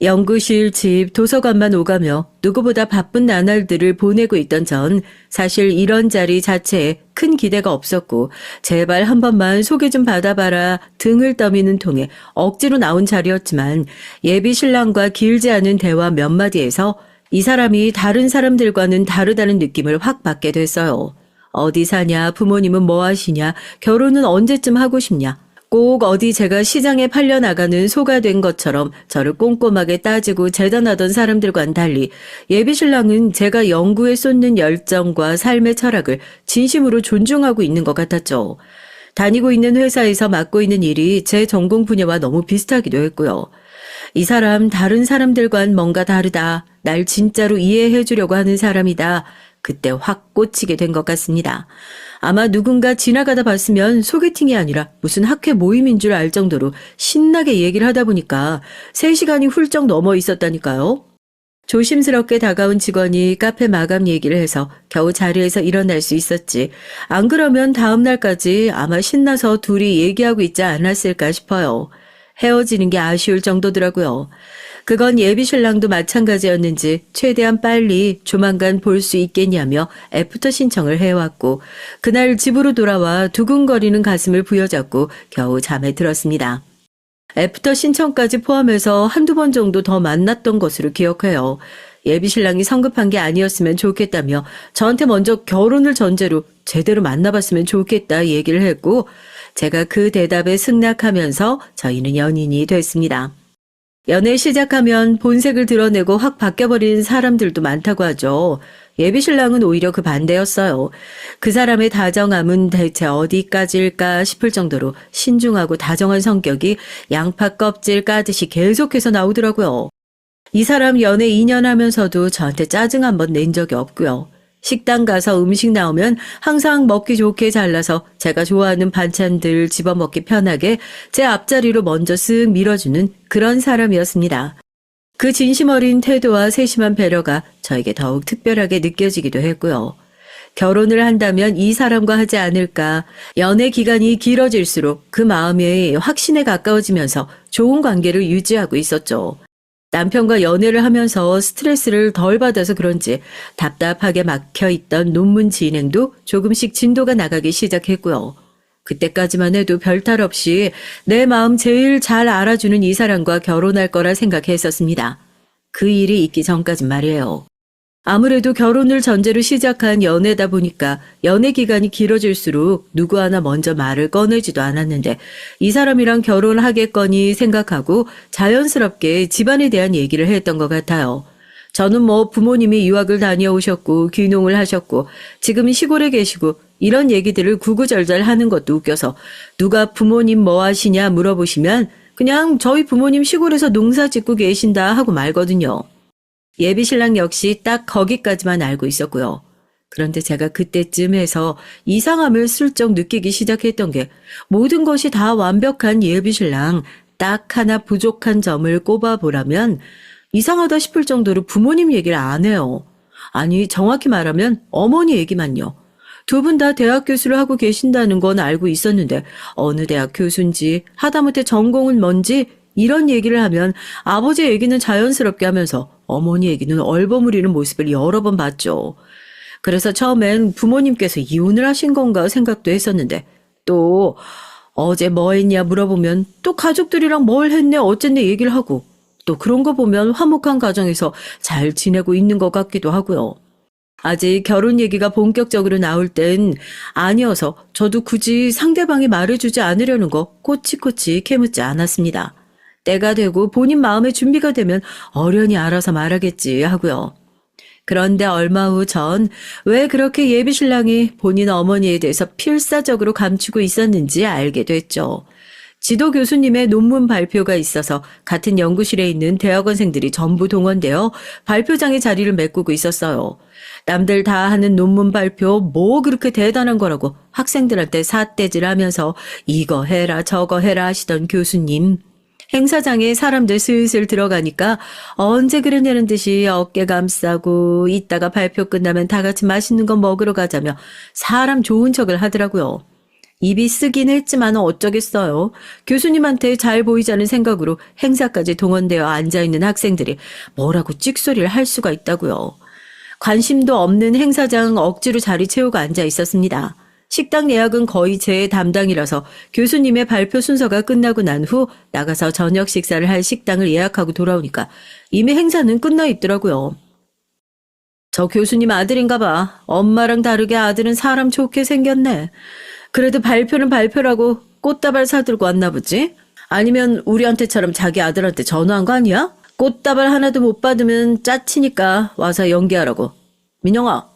연구실, 집, 도서관만 오가며 누구보다 바쁜 나날들을 보내고 있던 전 사실 이런 자리 자체에 큰 기대가 없었고 제발 한 번만 소개 좀 받아봐라 등을 떠미는 통에 억지로 나온 자리였지만 예비 신랑과 길지 않은 대화 몇 마디에서 이 사람이 다른 사람들과는 다르다는 느낌을 확 받게 됐어요. 어디 사냐, 부모님은 뭐 하시냐, 결혼은 언제쯤 하고 싶냐. 꼭 어디 제가 시장에 팔려나가는 소가 된 것처럼 저를 꼼꼼하게 따지고 재단하던 사람들과는 달리 예비신랑은 제가 연구에 쏟는 열정과 삶의 철학을 진심으로 존중하고 있는 것 같았죠. 다니고 있는 회사에서 맡고 있는 일이 제 전공 분야와 너무 비슷하기도 했고요. 이 사람 다른 사람들과는 뭔가 다르다. 날 진짜로 이해해 주려고 하는 사람이다. 그때 확 꽂히게 된 것 같습니다. 아마 누군가 지나가다 봤으면 소개팅이 아니라 무슨 학회 모임인 줄 알 정도로 신나게 얘기를 하다 보니까 3시간이 훌쩍 넘어 있었다니까요. 조심스럽게 다가온 직원이 카페 마감 얘기를 해서 겨우 자리에서 일어날 수 있었지. 안 그러면 다음 날까지 아마 신나서 둘이 얘기하고 있지 않았을까 싶어요. 헤어지는 게 아쉬울 정도더라고요. 그건 예비신랑도 마찬가지였는지 최대한 빨리 조만간 볼 수 있겠냐며 애프터 신청을 해왔고 그날 집으로 돌아와 두근거리는 가슴을 부여잡고 겨우 잠에 들었습니다. 애프터 신청까지 포함해서 한두 번 정도 더 만났던 것으로 기억해요. 예비신랑이 성급한 게 아니었으면 좋겠다며 저한테 먼저 결혼을 전제로 제대로 만나봤으면 좋겠다 얘기를 했고 제가 그 대답에 승낙하면서 저희는 연인이 됐습니다. 연애 시작하면 본색을 드러내고 확 바뀌어버리는 사람들도 많다고 하죠. 예비신랑은 오히려 그 반대였어요. 그 사람의 다정함은 대체 어디까지일까 싶을 정도로 신중하고 다정한 성격이 양파 껍질 까듯이 계속해서 나오더라고요. 이 사람 연애 2년 하면서도 저한테 짜증 한 번 낸 적이 없고요. 식당 가서 음식 나오면 항상 먹기 좋게 잘라서 제가 좋아하는 반찬들 집어먹기 편하게 제 앞자리로 먼저 쓱 밀어주는 그런 사람이었습니다. 그 진심 어린 태도와 세심한 배려가 저에게 더욱 특별하게 느껴지기도 했고요. 결혼을 한다면 이 사람과 하지 않을까. 연애 기간이 길어질수록 그 마음이 확신에 가까워지면서 좋은 관계를 유지하고 있었죠. 남편과 연애를 하면서 스트레스를 덜 받아서 그런지 답답하게 막혀있던 논문 진행도 조금씩 진도가 나가기 시작했고요. 그때까지만 해도 별탈 없이 내 마음 제일 잘 알아주는 이 사람과 결혼할 거라 생각했었습니다. 그 일이 있기 전까진 말이에요. 아무래도 결혼을 전제로 시작한 연애다 보니까 연애 기간이 길어질수록 누구 하나 먼저 말을 꺼내지도 않았는데 이 사람이랑 결혼하겠거니 생각하고 자연스럽게 집안에 대한 얘기를 했던 것 같아요. 저는 부모님이 유학을 다녀오셨고 귀농을 하셨고 지금은 시골에 계시고 이런 얘기들을 구구절절 하는 것도 웃겨서 누가 부모님 뭐 하시냐 물어보시면 그냥 저희 부모님 시골에서 농사 짓고 계신다 하고 말거든요. 예비신랑 역시 딱 거기까지만 알고 있었고요. 그런데 제가 그때쯤 해서 이상함을 슬쩍 느끼기 시작했던 게 모든 것이 다 완벽한 예비신랑 딱 하나 부족한 점을 꼽아보라면 이상하다 싶을 정도로 부모님 얘기를 안 해요. 아니 정확히 말하면 어머니 얘기만요. 두 분 다 대학 교수를 하고 계신다는 건 알고 있었는데 어느 대학 교수인지 하다못해 전공은 뭔지 이런 얘기를 하면 아버지 얘기는 자연스럽게 하면서 어머니 얘기는 얼버무리는 모습을 여러 번 봤죠. 그래서 처음엔 부모님께서 이혼을 하신 건가 생각도 했었는데 또 어제 뭐 했냐 물어보면 또 가족들이랑 뭘 했네 어쨌네 얘기를 하고 또 그런 거 보면 화목한 가정에서 잘 지내고 있는 것 같기도 하고요. 아직 결혼 얘기가 본격적으로 나올 땐 아니어서 저도 굳이 상대방이 말해주지 않으려는 거 꼬치꼬치 캐묻지 않았습니다. 때가 되고 본인 마음의 준비가 되면 어련히 알아서 말하겠지 하고요. 그런데 얼마 후 전 왜 그렇게 예비신랑이 본인 어머니에 대해서 필사적으로 감추고 있었는지 알게 됐죠. 지도 교수님의 논문 발표가 있어서 같은 연구실에 있는 대학원생들이 전부 동원되어 발표장에 자리를 메꾸고 있었어요. 남들 다 하는 논문 발표 뭐 그렇게 대단한 거라고 학생들한테 삿대질하면서 이거 해라 저거 해라 하시던 교수님. 행사장에 사람들 슬슬 들어가니까 언제 그러냐는 듯이 어깨 감싸고 이따가 발표 끝나면 다 같이 맛있는 거 먹으러 가자며 사람 좋은 척을 하더라고요. 입이 쓰긴 했지만 어쩌겠어요. 교수님한테 잘 보이자는 생각으로 행사까지 동원되어 앉아있는 학생들이 뭐라고 찍소리를 할 수가 있다고요. 관심도 없는 행사장 억지로 자리 채우고 앉아 있었습니다. 식당 예약은 거의 제 담당이라서 교수님의 발표 순서가 끝나고 난 후 나가서 저녁 식사를 할 식당을 예약하고 돌아오니까 이미 행사는 끝나 있더라고요. 저 교수님 아들인가 봐. 엄마랑 다르게 아들은 사람 좋게 생겼네. 그래도 발표는 발표라고 꽃다발 사들고 왔나 보지? 아니면 우리한테처럼 자기 아들한테 전화한 거 아니야? 꽃다발 하나도 못 받으면 짜치니까 와서 연기하라고. 민영아,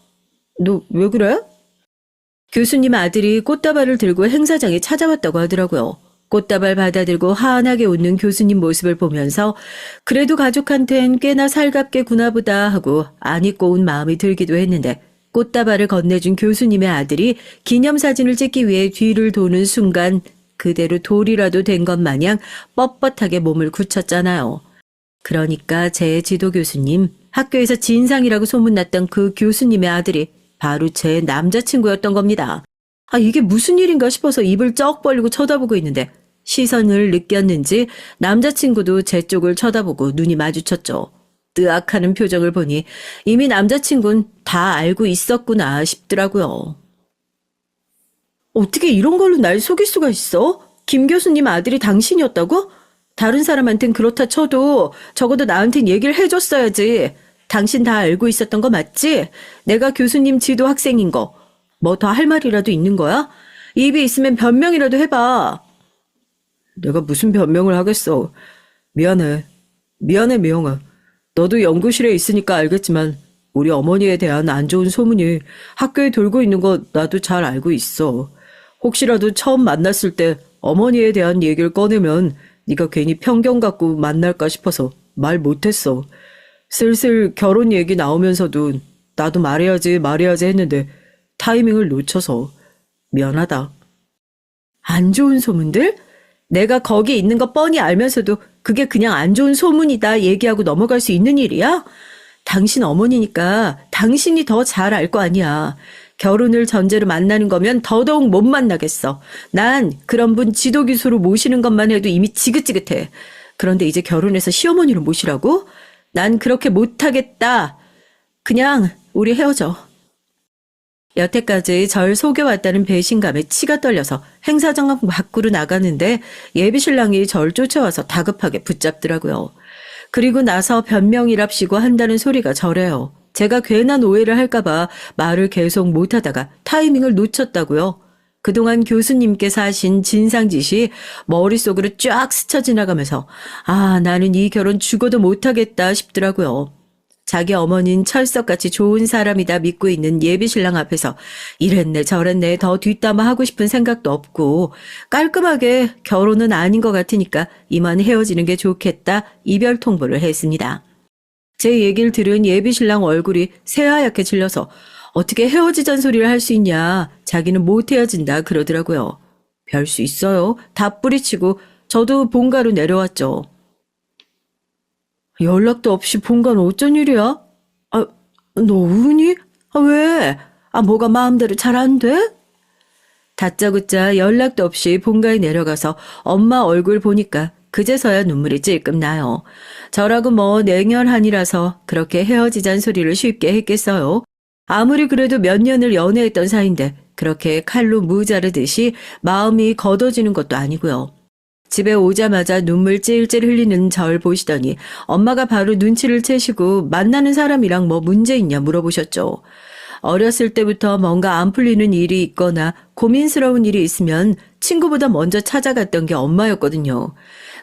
너 왜 그래? 교수님 아들이 꽃다발을 들고 행사장에 찾아왔다고 하더라고요. 꽃다발 받아들고 환하게 웃는 교수님 모습을 보면서 그래도 가족한텐 꽤나 살갑게 구나 보다 하고 안 잊고 온 마음이 들기도 했는데 꽃다발을 건네준 교수님의 아들이 기념사진을 찍기 위해 뒤를 도는 순간 그대로 돌이라도 된 것 마냥 뻣뻣하게 몸을 굳혔잖아요. 그러니까 제 지도 교수님, 학교에서 진상이라고 소문났던 그 교수님의 아들이 바로 제 남자친구였던 겁니다. 이게 무슨 일인가 싶어서 입을 쩍 벌리고 쳐다보고 있는데 시선을 느꼈는지 남자친구도 제 쪽을 쳐다보고 눈이 마주쳤죠. 뜨악하는 표정을 보니 이미 남자친구는 다 알고 있었구나 싶더라고요. 어떻게 이런 걸로 날 속일 수가 있어? 김 교수님 아들이 당신이었다고? 다른 사람한텐 그렇다 쳐도 적어도 나한텐 얘기를 해줬어야지. 당신 다 알고 있었던 거 맞지? 내가 교수님 지도 학생인 거. 뭐 더 할 말이라도 있는 거야? 입이 있으면 변명이라도 해봐. 내가 무슨 변명을 하겠어. 미안해. 미안해, 미영아. 너도 연구실에 있으니까 알겠지만 우리 어머니에 대한 안 좋은 소문이 학교에 돌고 있는 거 나도 잘 알고 있어. 혹시라도 처음 만났을 때 어머니에 대한 얘기를 꺼내면 네가 괜히 편견 갖고 만날까 싶어서 말 못했어. 슬슬 결혼 얘기 나오면서도 나도 말해야지 했는데 타이밍을 놓쳐서 미안하다. 안 좋은 소문들? 내가 거기 있는 거 뻔히 알면서도 그게 그냥 안 좋은 소문이다 얘기하고 넘어갈 수 있는 일이야? 당신 어머니니까 당신이 더 잘 알 거 아니야. 결혼을 전제로 만나는 거면 더더욱 못 만나겠어. 난 그런 분 지도교수로 모시는 것만 해도 이미 지긋지긋해. 그런데 이제 결혼해서 시어머니로 모시라고? 난 그렇게 못하겠다. 그냥 우리 헤어져. 여태까지 절 속여왔다는 배신감에 치가 떨려서 행사장 밖으로 나가는데 예비신랑이 절 쫓아와서 다급하게 붙잡더라고요. 그리고 나서 변명이랍시고 한다는 소리가 저래요. 제가 괜한 오해를 할까봐 말을 계속 못하다가 타이밍을 놓쳤다고요. 그동안 교수님께서 하신 진상짓이 머릿속으로 쫙 스쳐 지나가면서 나는 이 결혼 죽어도 못하겠다 싶더라고요. 자기 어머니는 철석같이 좋은 사람이다 믿고 있는 예비신랑 앞에서 이랬네 저랬네 더 뒷담화하고 싶은 생각도 없고 깔끔하게 결혼은 아닌 것 같으니까 이만 헤어지는 게 좋겠다 이별 통보를 했습니다. 제 얘기를 들은 예비신랑 얼굴이 새하얗게 질려서 어떻게 헤어지자는 소리를 할 수 있냐 자기는 못 헤어진다 그러더라고요. 별 수 있어요. 다 뿌리치고 저도 본가로 내려왔죠. 연락도 없이 본가는 어쩐 일이야? 너 우니? 왜? 뭐가 마음대로 잘 안 돼? 다짜고짜 연락도 없이 본가에 내려가서 엄마 얼굴 보니까 그제서야 눈물이 찔끔 나요. 저라고 뭐 냉혈한이라서 그렇게 헤어지자는 소리를 쉽게 했겠어요. 아무리 그래도 몇 년을 연애했던 사이인데 그렇게 칼로 무 자르듯이 마음이 걷어지는 것도 아니고요. 집에 오자마자 눈물 찔찔 흘리는 절 보시더니 엄마가 바로 눈치를 채시고 만나는 사람이랑 뭐 문제 있냐 물어보셨죠. 어렸을 때부터 뭔가 안 풀리는 일이 있거나 고민스러운 일이 있으면 친구보다 먼저 찾아갔던 게 엄마였거든요.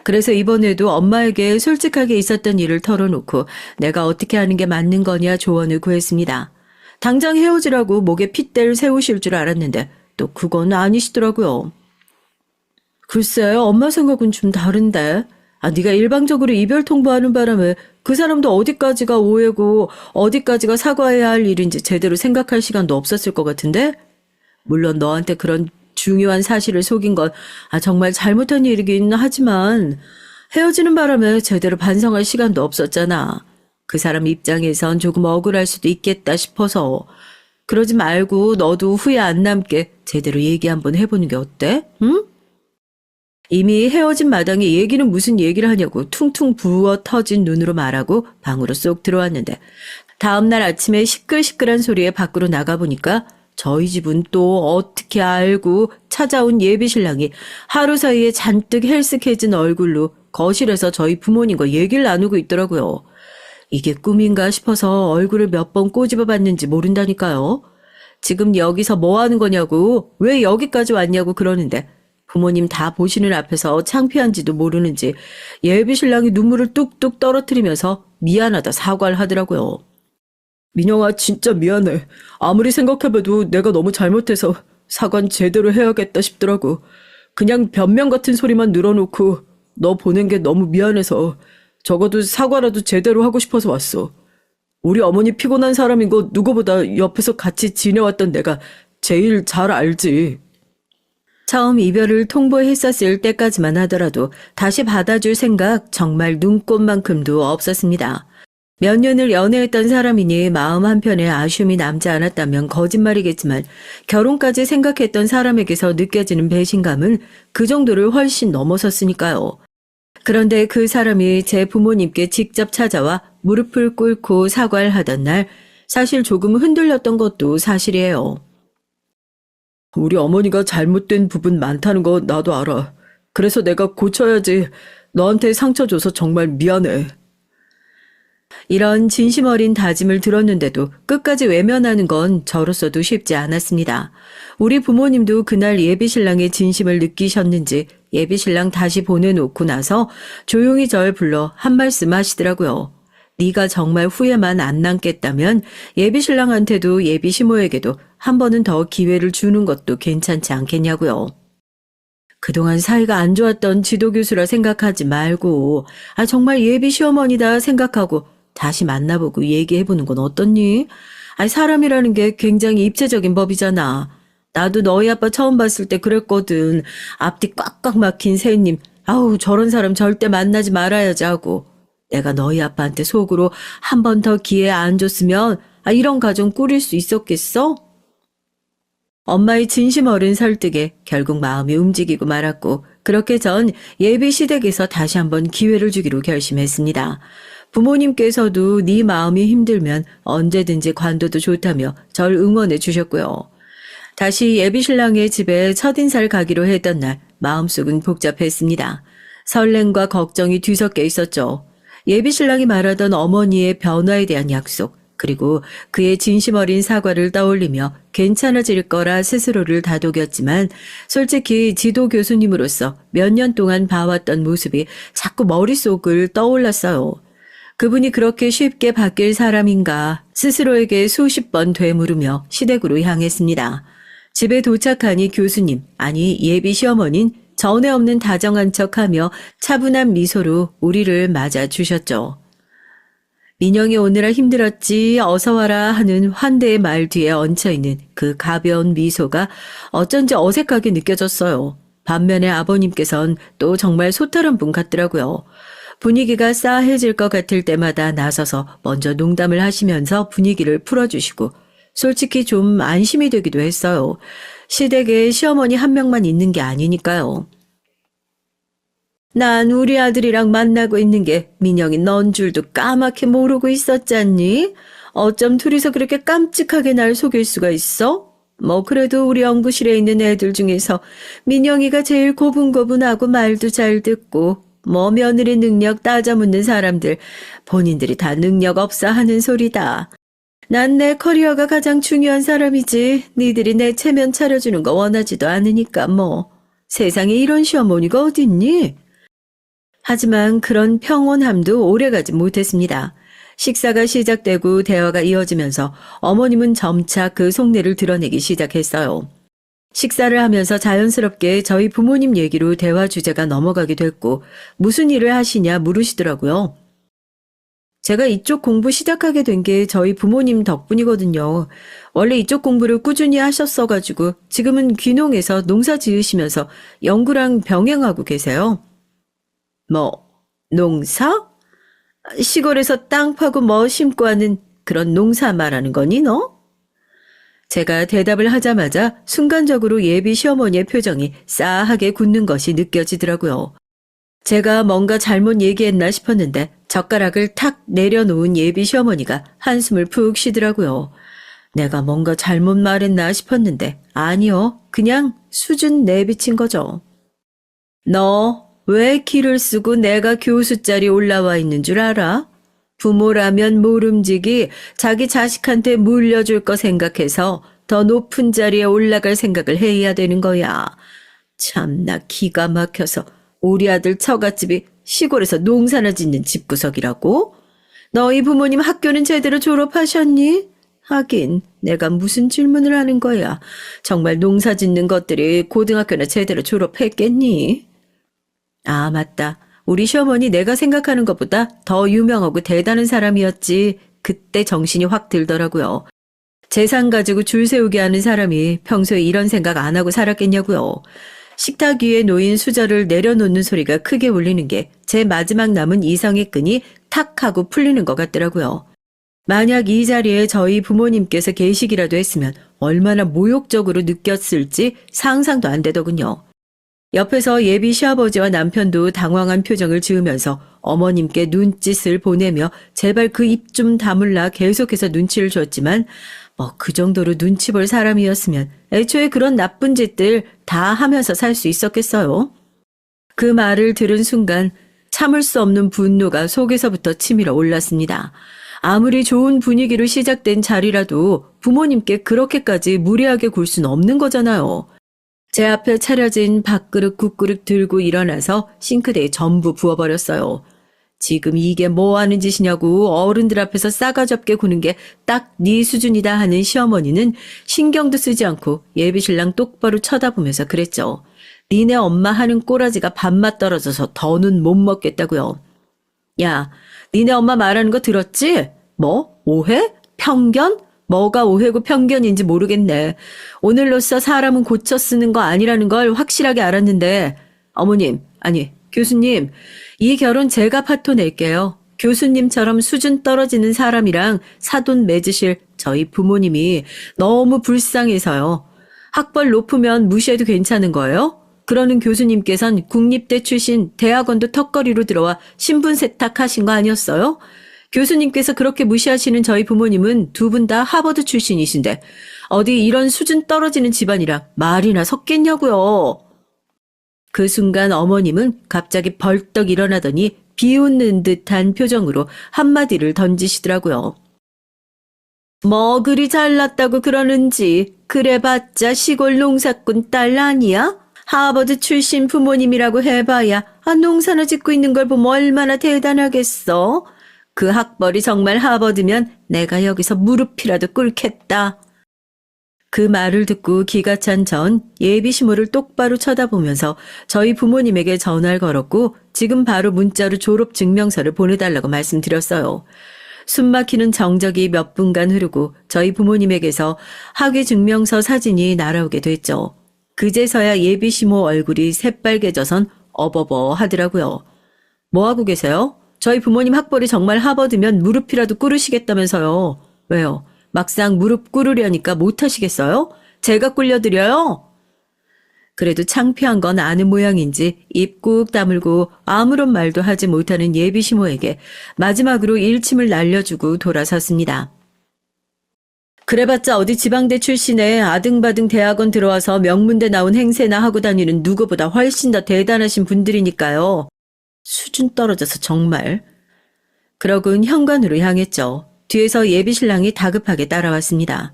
그래서 이번에도 엄마에게 솔직하게 있었던 일을 털어놓고 내가 어떻게 하는 게 맞는 거냐 조언을 구했습니다. 당장 헤어지라고 목에 핏대를 세우실 줄 알았는데 또 그건 아니시더라고요. 글쎄 엄마 생각은 좀 다른데. 네가 일방적으로 이별 통보하는 바람에 그 사람도 어디까지가 오해고 어디까지가 사과해야 할 일인지 제대로 생각할 시간도 없었을 것 같은데? 물론 너한테 그런 중요한 사실을 속인 건 정말 잘못한 일이긴 하지만 헤어지는 바람에 제대로 반성할 시간도 없었잖아. 그 사람 입장에선 조금 억울할 수도 있겠다 싶어서. 그러지 말고 너도 후회 안 남게 제대로 얘기 한번 해보는 게 어때? 응? 이미 헤어진 마당에 얘기는 무슨 얘기를 하냐고 퉁퉁 부어 터진 눈으로 말하고 방으로 쏙 들어왔는데 다음날 아침에 시끌시끌한 소리에 밖으로 나가보니까 저희 집은 또 어떻게 알고 찾아온 예비신랑이 하루 사이에 잔뜩 헬쓱해진 얼굴로 거실에서 저희 부모님과 얘기를 나누고 있더라고요. 이게 꿈인가 싶어서 얼굴을 몇 번 꼬집어 봤는지 모른다니까요. 지금 여기서 뭐 하는 거냐고 왜 여기까지 왔냐고 그러는데 부모님 다 보시는 앞에서 창피한지도 모르는지 예비신랑이 눈물을 뚝뚝 떨어뜨리면서 미안하다 사과를 하더라고요. 민영아 진짜 미안해. 아무리 생각해봐도 내가 너무 잘못해서 사과는 제대로 해야겠다 싶더라고. 그냥 변명 같은 소리만 늘어놓고 너 보낸 게 너무 미안해서 적어도 사과라도 제대로 하고 싶어서 왔어. 우리 어머니 피곤한 사람인 거 누구보다 옆에서 같이 지내왔던 내가 제일 잘 알지. 처음 이별을 통보했었을 때까지만 하더라도 다시 받아줄 생각 정말 눈꼽만큼도 없었습니다. 몇 년을 연애했던 사람이니 마음 한편에 아쉬움이 남지 않았다면 거짓말이겠지만 결혼까지 생각했던 사람에게서 느껴지는 배신감은 그 정도를 훨씬 넘어섰으니까요. 그런데 그 사람이 제 부모님께 직접 찾아와 무릎을 꿇고 사과를 하던 날 사실 조금 흔들렸던 것도 사실이에요. 우리 어머니가 잘못된 부분 많다는 거 나도 알아. 그래서 내가 고쳐야지. 너한테 상처 줘서 정말 미안해. 이런 진심 어린 다짐을 들었는데도 끝까지 외면하는 건 저로서도 쉽지 않았습니다. 우리 부모님도 그날 예비신랑의 진심을 느끼셨는지 예비신랑 다시 보내놓고 나서 조용히 절 불러 한 말씀 하시더라고요. 네가 정말 후회만 안 남겠다면 예비신랑한테도 예비시모에게도 한 번은 더 기회를 주는 것도 괜찮지 않겠냐고요. 그동안 사이가 안 좋았던 지도교수라 생각하지 말고 정말 예비 시어머니다 생각하고 다시 만나보고 얘기해보는 건 어떻니? 사람이라는 게 굉장히 입체적인 법이잖아. 나도 너희 아빠 처음 봤을 때 그랬거든. 앞뒤 꽉꽉 막힌 새님. 아우 저런 사람 절대 만나지 말아야지 하고. 내가 너희 아빠한테 속으로 한 번 더 기회 안 줬으면 이런 가정 꾸릴 수 있었겠어? 엄마의 진심 어린 설득에 결국 마음이 움직이고 말았고 그렇게 전 예비 시댁에서 다시 한번 기회를 주기로 결심했습니다. 부모님께서도 네 마음이 힘들면 언제든지 관둬도 좋다며 절 응원해 주셨고요. 다시 예비 신랑의 집에 첫인사를 가기로 했던 날 마음속은 복잡했습니다. 설렘과 걱정이 뒤섞여 있었죠. 예비 신랑이 말하던 어머니의 변화에 대한 약속 그리고 그의 진심 어린 사과를 떠올리며 괜찮아질 거라 스스로를 다독였지만 솔직히 지도 교수님으로서 몇 년 동안 봐왔던 모습이 자꾸 머릿속을 떠올랐어요. 그분이 그렇게 쉽게 바뀔 사람인가 스스로에게 수십 번 되물으며 시댁으로 향했습니다. 집에 도착하니 교수님, 예비 시어머니는 전에 없는 다정한 척하며 차분한 미소로 우리를 맞아주셨죠. 민영이 오느라 힘들었지 어서 와라 하는 환대의 말 뒤에 얹혀있는 그 가벼운 미소가 어쩐지 어색하게 느껴졌어요. 반면에 아버님께선 또 정말 소탈한 분 같더라고요. 분위기가 싸해질 것 같을 때마다 나서서 먼저 농담을 하시면서 분위기를 풀어주시고 솔직히 좀 안심이 되기도 했어요. 시댁에 시어머니 한 명만 있는 게 아니니까요. 난 우리 아들이랑 만나고 있는 게 민영이 넌 줄도 까맣게 모르고 있었잖니? 어쩜 둘이서 그렇게 깜찍하게 날 속일 수가 있어? 그래도 우리 연구실에 있는 애들 중에서 민영이가 제일 고분고분하고 말도 잘 듣고 며느리 능력 따져 묻는 사람들 본인들이 다 능력 없어 하는 소리다. 난 내 커리어가 가장 중요한 사람이지 니들이 내 체면 차려주는 거 원하지도 않으니까 세상에 이런 시어머니가 어딨니? 하지만 그런 평온함도 오래가지 못했습니다. 식사가 시작되고 대화가 이어지면서 어머님은 점차 그 속내를 드러내기 시작했어요. 식사를 하면서 자연스럽게 저희 부모님 얘기로 대화 주제가 넘어가게 됐고 무슨 일을 하시냐 물으시더라고요. 제가 이쪽 공부 시작하게 된 게 저희 부모님 덕분이거든요. 원래 이쪽 공부를 꾸준히 하셨어가지고 지금은 귀농해서 농사 지으시면서 연구랑 병행하고 계세요. 농사? 시골에서 땅 파고 심고 하는 그런 농사 말하는 거니 너? 제가 대답을 하자마자 순간적으로 예비 시어머니의 표정이 싸하게 굳는 것이 느껴지더라고요. 제가 뭔가 잘못 얘기했나 싶었는데 젓가락을 탁 내려놓은 예비 시어머니가 한숨을 푹 쉬더라고요. 내가 뭔가 잘못 말했나 싶었는데 아니요. 그냥 수준 내비친 거죠. 너 왜 기를 쓰고 내가 교수 자리 올라와 있는 줄 알아? 부모라면 모름지기 자기 자식한테 물려줄 거 생각해서 더 높은 자리에 올라갈 생각을 해야 되는 거야. 참나 기가 막혀서 우리 아들 처갓집이 시골에서 농사나 짓는 집구석이라고? 너희 부모님 학교는 제대로 졸업하셨니? 하긴 내가 무슨 질문을 하는 거야. 정말 농사 짓는 것들이 고등학교나 제대로 졸업했겠니? 아 맞다. 우리 시어머니 내가 생각하는 것보다 더 유명하고 대단한 사람이었지. 그때 정신이 확 들더라고요. 재산 가지고 줄 세우게 하는 사람이 평소에 이런 생각 안 하고 살았겠냐고요. 식탁 위에 놓인 수저를 내려놓는 소리가 크게 울리는 게 제 마지막 남은 이성의 끈이 탁 하고 풀리는 것 같더라고요. 만약 이 자리에 저희 부모님께서 계시기라도 했으면 얼마나 모욕적으로 느꼈을지 상상도 안 되더군요. 옆에서 예비 시아버지와 남편도 당황한 표정을 지으면서 어머님께 눈짓을 보내며 제발 그 입 좀 다물라 계속해서 눈치를 줬지만 그 정도로 눈치 볼 사람이었으면 애초에 그런 나쁜 짓들 다 하면서 살 수 있었겠어요. 그 말을 들은 순간 참을 수 없는 분노가 속에서부터 치밀어 올랐습니다. 아무리 좋은 분위기로 시작된 자리라도 부모님께 그렇게까지 무례하게 굴 수는 없는 거잖아요. 제 앞에 차려진 밥그릇 국그릇 들고 일어나서 싱크대에 전부 부어버렸어요. 지금 이게 뭐 하는 짓이냐고 어른들 앞에서 싸가지 없게 구는 게 딱 네 수준이다 하는 시어머니는 신경도 쓰지 않고 예비신랑 똑바로 쳐다보면서 그랬죠. 니네 엄마 하는 꼬라지가 밥맛 떨어져서 더는 못 먹겠다고요. 야, 니네 엄마 말하는 거 들었지? 뭐? 오해? 편견? 뭐가 오해고 편견인지 모르겠네. 오늘로써 사람은 고쳐 쓰는 거 아니라는 걸 확실하게 알았는데 어머님, 아니 교수님, 이 결혼 제가 파토 낼게요. 교수님처럼 수준 떨어지는 사람이랑 사돈 맺으실 저희 부모님이 너무 불쌍해서요. 학벌 높으면 무시해도 괜찮은 거예요? 그러는 교수님께선 국립대 출신 대학원도 턱걸이로 들어와 신분 세탁하신 거 아니었어요? 교수님께서 그렇게 무시하시는 저희 부모님은 두 분 다 하버드 출신이신데 어디 이런 수준 떨어지는 집안이랑 말이나 섞겠냐고요. 그 순간 어머님은 갑자기 벌떡 일어나더니 비웃는 듯한 표정으로 한마디를 던지시더라고요. 뭐 그리 잘났다고 그러는지 그래봤자 시골 농사꾼 딸 아니야? 하버드 출신 부모님이라고 해봐야 농사나 짓고 있는 걸 보면 얼마나 대단하겠어. 그 학벌이 정말 하버드면 내가 여기서 무릎이라도 꿇겠다. 그 말을 듣고 기가 찬 전 예비시모를 똑바로 쳐다보면서 저희 부모님에게 전화를 걸었고 지금 바로 문자로 졸업증명서를 보내달라고 말씀드렸어요. 숨막히는 정적이 몇 분간 흐르고 저희 부모님에게서 학위증명서 사진이 날아오게 됐죠. 그제서야 예비시모 얼굴이 새빨개져선 어버버 하더라고요. 뭐하고 계세요? 저희 부모님 학벌이 정말 하버드면 무릎이라도 꿇으시겠다면서요. 왜요? 막상 무릎 꿇으려니까 못하시겠어요? 제가 꿇려드려요? 그래도 창피한 건 아는 모양인지 입 꾹 다물고 아무런 말도 하지 못하는 예비시모에게 마지막으로 일침을 날려주고 돌아섰습니다. 그래봤자 어디 지방대 출신에 아등바등 대학원 들어와서 명문대 나온 행세나 하고 다니는 누구보다 훨씬 더 대단하신 분들이니까요. 수준 떨어져서 정말. 그러곤 현관으로 향했죠. 뒤에서 예비신랑이 다급하게 따라왔습니다.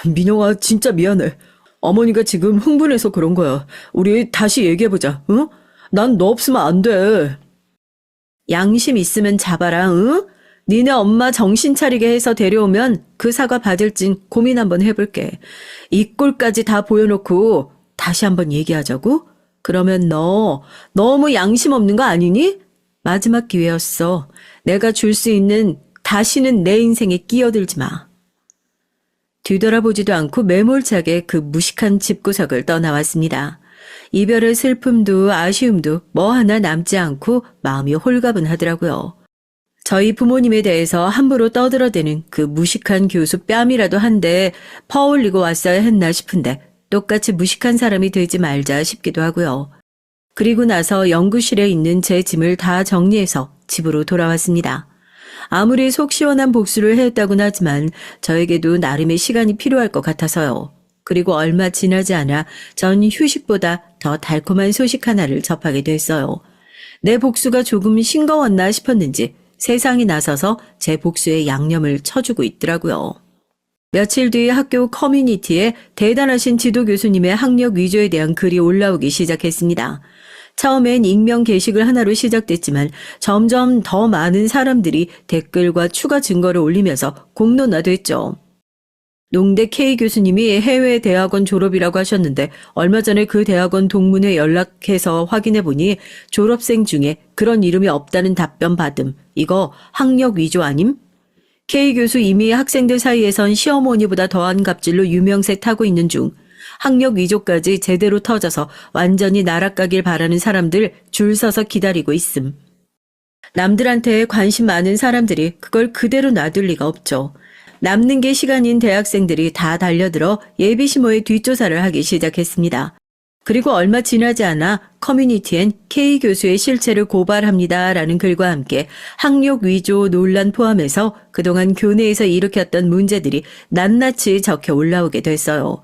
민영아, 진짜 미안해. 어머니가 지금 흥분해서 그런 거야. 우리 다시 얘기해보자, 응? 난 너 없으면 안 돼. 양심 있으면 잡아라, 응? 니네 엄마 정신 차리게 해서 데려오면 그 사과 받을진 고민 한번 해볼게. 이 꼴까지 다 보여놓고 다시 한번 얘기하자고? 그러면 너 너무 양심 없는 거 아니니? 마지막 기회였어. 내가 줄 수 있는 다시는 내 인생에 끼어들지 마. 뒤돌아보지도 않고 매몰차게 그 무식한 집구석을 떠나왔습니다. 이별의 슬픔도 아쉬움도 뭐 하나 남지 않고 마음이 홀가분하더라고요. 저희 부모님에 대해서 함부로 떠들어대는 그 무식한 교수 뺨이라도 한 대 퍼올리고 왔어야 했나 싶은데 똑같이 무식한 사람이 되지 말자 싶기도 하고요. 그리고 나서 연구실에 있는 제 짐을 다 정리해서 집으로 돌아왔습니다. 아무리 속 시원한 복수를 했다고는 하지만 저에게도 나름의 시간이 필요할 것 같아서요. 그리고 얼마 지나지 않아 전 휴식보다 더 달콤한 소식 하나를 접하게 됐어요. 내 복수가 조금 싱거웠나 싶었는지 세상이 나서서 제 복수에 양념을 쳐주고 있더라고요. 며칠 뒤 학교 커뮤니티에 대단하신 지도 교수님의 학력 위조에 대한 글이 올라오기 시작했습니다. 처음엔 익명 게시글 하나로 시작됐지만 점점 더 많은 사람들이 댓글과 추가 증거를 올리면서 공론화됐죠. 농대 K 교수님이 해외 대학원 졸업이라고 하셨는데 얼마 전에 그 대학원 동문회 연락해서 확인해보니 졸업생 중에 그런 이름이 없다는 답변 받음. 이거 학력 위조 아님? K 교수 이미 학생들 사이에선 시어머니보다 더한 갑질로 유명세 타고 있는 중 학력 위조까지 제대로 터져서 완전히 나락가길 바라는 사람들 줄 서서 기다리고 있음. 남들한테 관심 많은 사람들이 그걸 그대로 놔둘 리가 없죠. 남는 게 시간인 대학생들이 다 달려들어 예비시모의 뒷조사를 하기 시작했습니다. 그리고 얼마 지나지 않아 커뮤니티엔 K 교수의 실체를 고발합니다라는 글과 함께 학력 위조 논란 포함해서 그동안 교내에서 일으켰던 문제들이 낱낱이 적혀 올라오게 됐어요.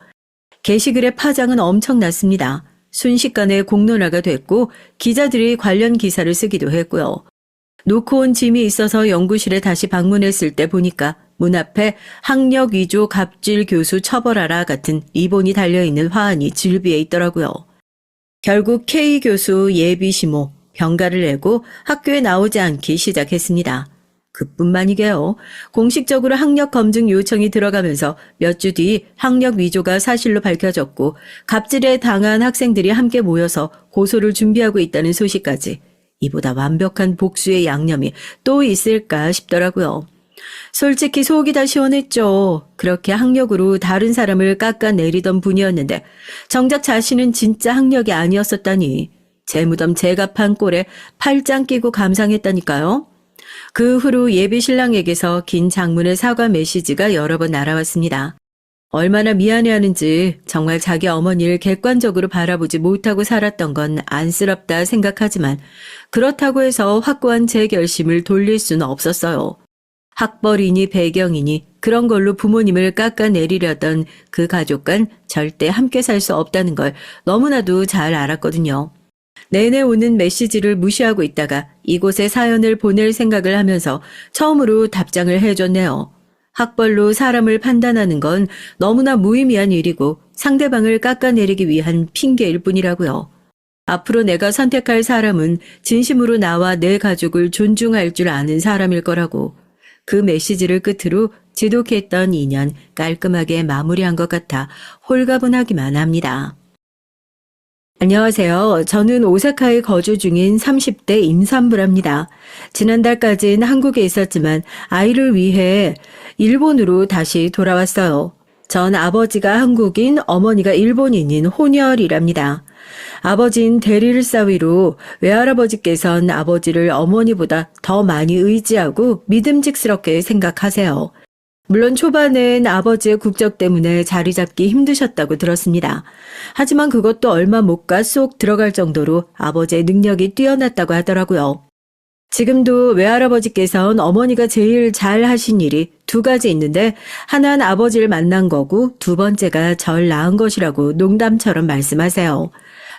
게시글의 파장은 엄청났습니다. 순식간에 공론화가 됐고 기자들이 관련 기사를 쓰기도 했고요. 놓고 온 짐이 있어서 연구실에 다시 방문했을 때 보니까 문 앞에 학력 위조 갑질 교수 처벌하라 같은 리본이 달려있는 화환이 질비해 있더라고요. 결국 K 교수 예비 시모 병가를 내고 학교에 나오지 않기 시작했습니다. 그뿐만이게요. 공식적으로 학력 검증 요청이 들어가면서 몇 주 뒤 학력 위조가 사실로 밝혀졌고 갑질에 당한 학생들이 함께 모여서 고소를 준비하고 있다는 소식까지. 이보다 완벽한 복수의 양념이 또 있을까 싶더라고요. 솔직히 속이 다 시원했죠. 그렇게 학력으로 다른 사람을 깎아내리던 분이었는데 정작 자신은 진짜 학력이 아니었었다니. 제 무덤 제가 판 꼴에 팔짱 끼고 감상했다니까요. 그 후로 예비 신랑에게서 긴 장문의 사과 메시지가 여러 번 날아왔습니다. 얼마나 미안해하는지 정말 자기 어머니를 객관적으로 바라보지 못하고 살았던 건 안쓰럽다 생각하지만 그렇다고 해서 확고한 제 결심을 돌릴 수는 없었어요. 학벌이니 배경이니 그런 걸로 부모님을 깎아내리려던 그 가족간 절대 함께 살 수 없다는 걸 너무나도 잘 알았거든요. 내내 오는 메시지를 무시하고 있다가 이곳에 사연을 보낼 생각을 하면서 처음으로 답장을 해줬네요. 학벌로 사람을 판단하는 건 너무나 무의미한 일이고 상대방을 깎아내리기 위한 핑계일 뿐이라고요. 앞으로 내가 선택할 사람은 진심으로 나와 내 가족을 존중할 줄 아는 사람일 거라고. 그 메시지를 끝으로 지독했던 2년 깔끔하게 마무리한 것 같아 홀가분하기만 합니다. 안녕하세요. 저는 오사카에 거주 중인 30대 임산부랍니다. 지난달까지는 한국에 있었지만 아이를 위해 일본으로 다시 돌아왔어요. 전 아버지가 한국인, 어머니가 일본인인 혼혈이랍니다. 아버지는 대리를 사위로 외할아버지께서는 아버지를 어머니보다 더 많이 의지하고 믿음직스럽게 생각하세요. 물론 초반엔 아버지의 국적 때문에 자리 잡기 힘드셨다고 들었습니다. 하지만 그것도 얼마 못 가 쏙 들어갈 정도로 아버지의 능력이 뛰어났다고 하더라고요. 지금도 외할아버지께서는 어머니가 제일 잘 하신 일이 두 가지 있는데 하나는 아버지를 만난 거고 두 번째가 절 낳은 것이라고 농담처럼 말씀하세요.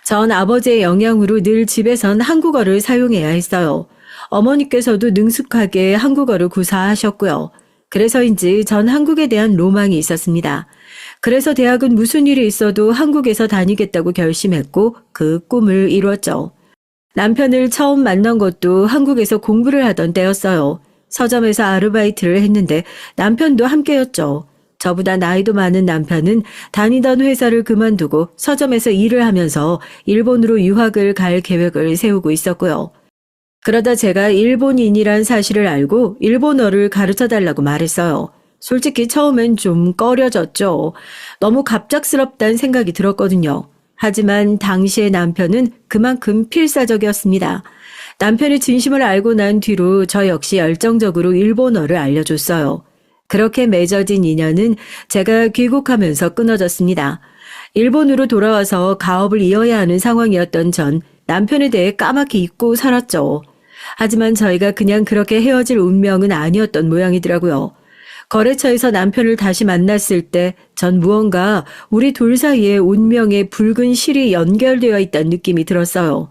전 아버지의 영향으로 늘 집에선 한국어를 사용해야 했어요. 어머니께서도 능숙하게 한국어를 구사하셨고요. 그래서인지 전 한국에 대한 로망이 있었습니다. 그래서 대학은 무슨 일이 있어도 한국에서 다니겠다고 결심했고 그 꿈을 이뤘죠. 남편을 처음 만난 것도 한국에서 공부를 하던 때였어요. 서점에서 아르바이트를 했는데 남편도 함께였죠. 저보다 나이도 많은 남편은 다니던 회사를 그만두고 서점에서 일을 하면서 일본으로 유학을 갈 계획을 세우고 있었고요. 그러다 제가 일본인이란 사실을 알고 일본어를 가르쳐달라고 말했어요. 솔직히 처음엔 좀 꺼려졌죠. 너무 갑작스럽다는 생각이 들었거든요. 하지만 당시의 남편은 그만큼 필사적이었습니다. 남편의 진심을 알고 난 뒤로 저 역시 열정적으로 일본어를 알려줬어요. 그렇게 맺어진 인연은 제가 귀국하면서 끊어졌습니다. 일본으로 돌아와서 가업을 이어야 하는 상황이었던 전 남편에 대해 까맣게 잊고 살았죠. 하지만 저희가 그냥 그렇게 헤어질 운명은 아니었던 모양이더라고요. 거래처에서 남편을 다시 만났을 때 전 무언가 우리 둘 사이에 운명의 붉은 실이 연결되어 있다는 느낌이 들었어요.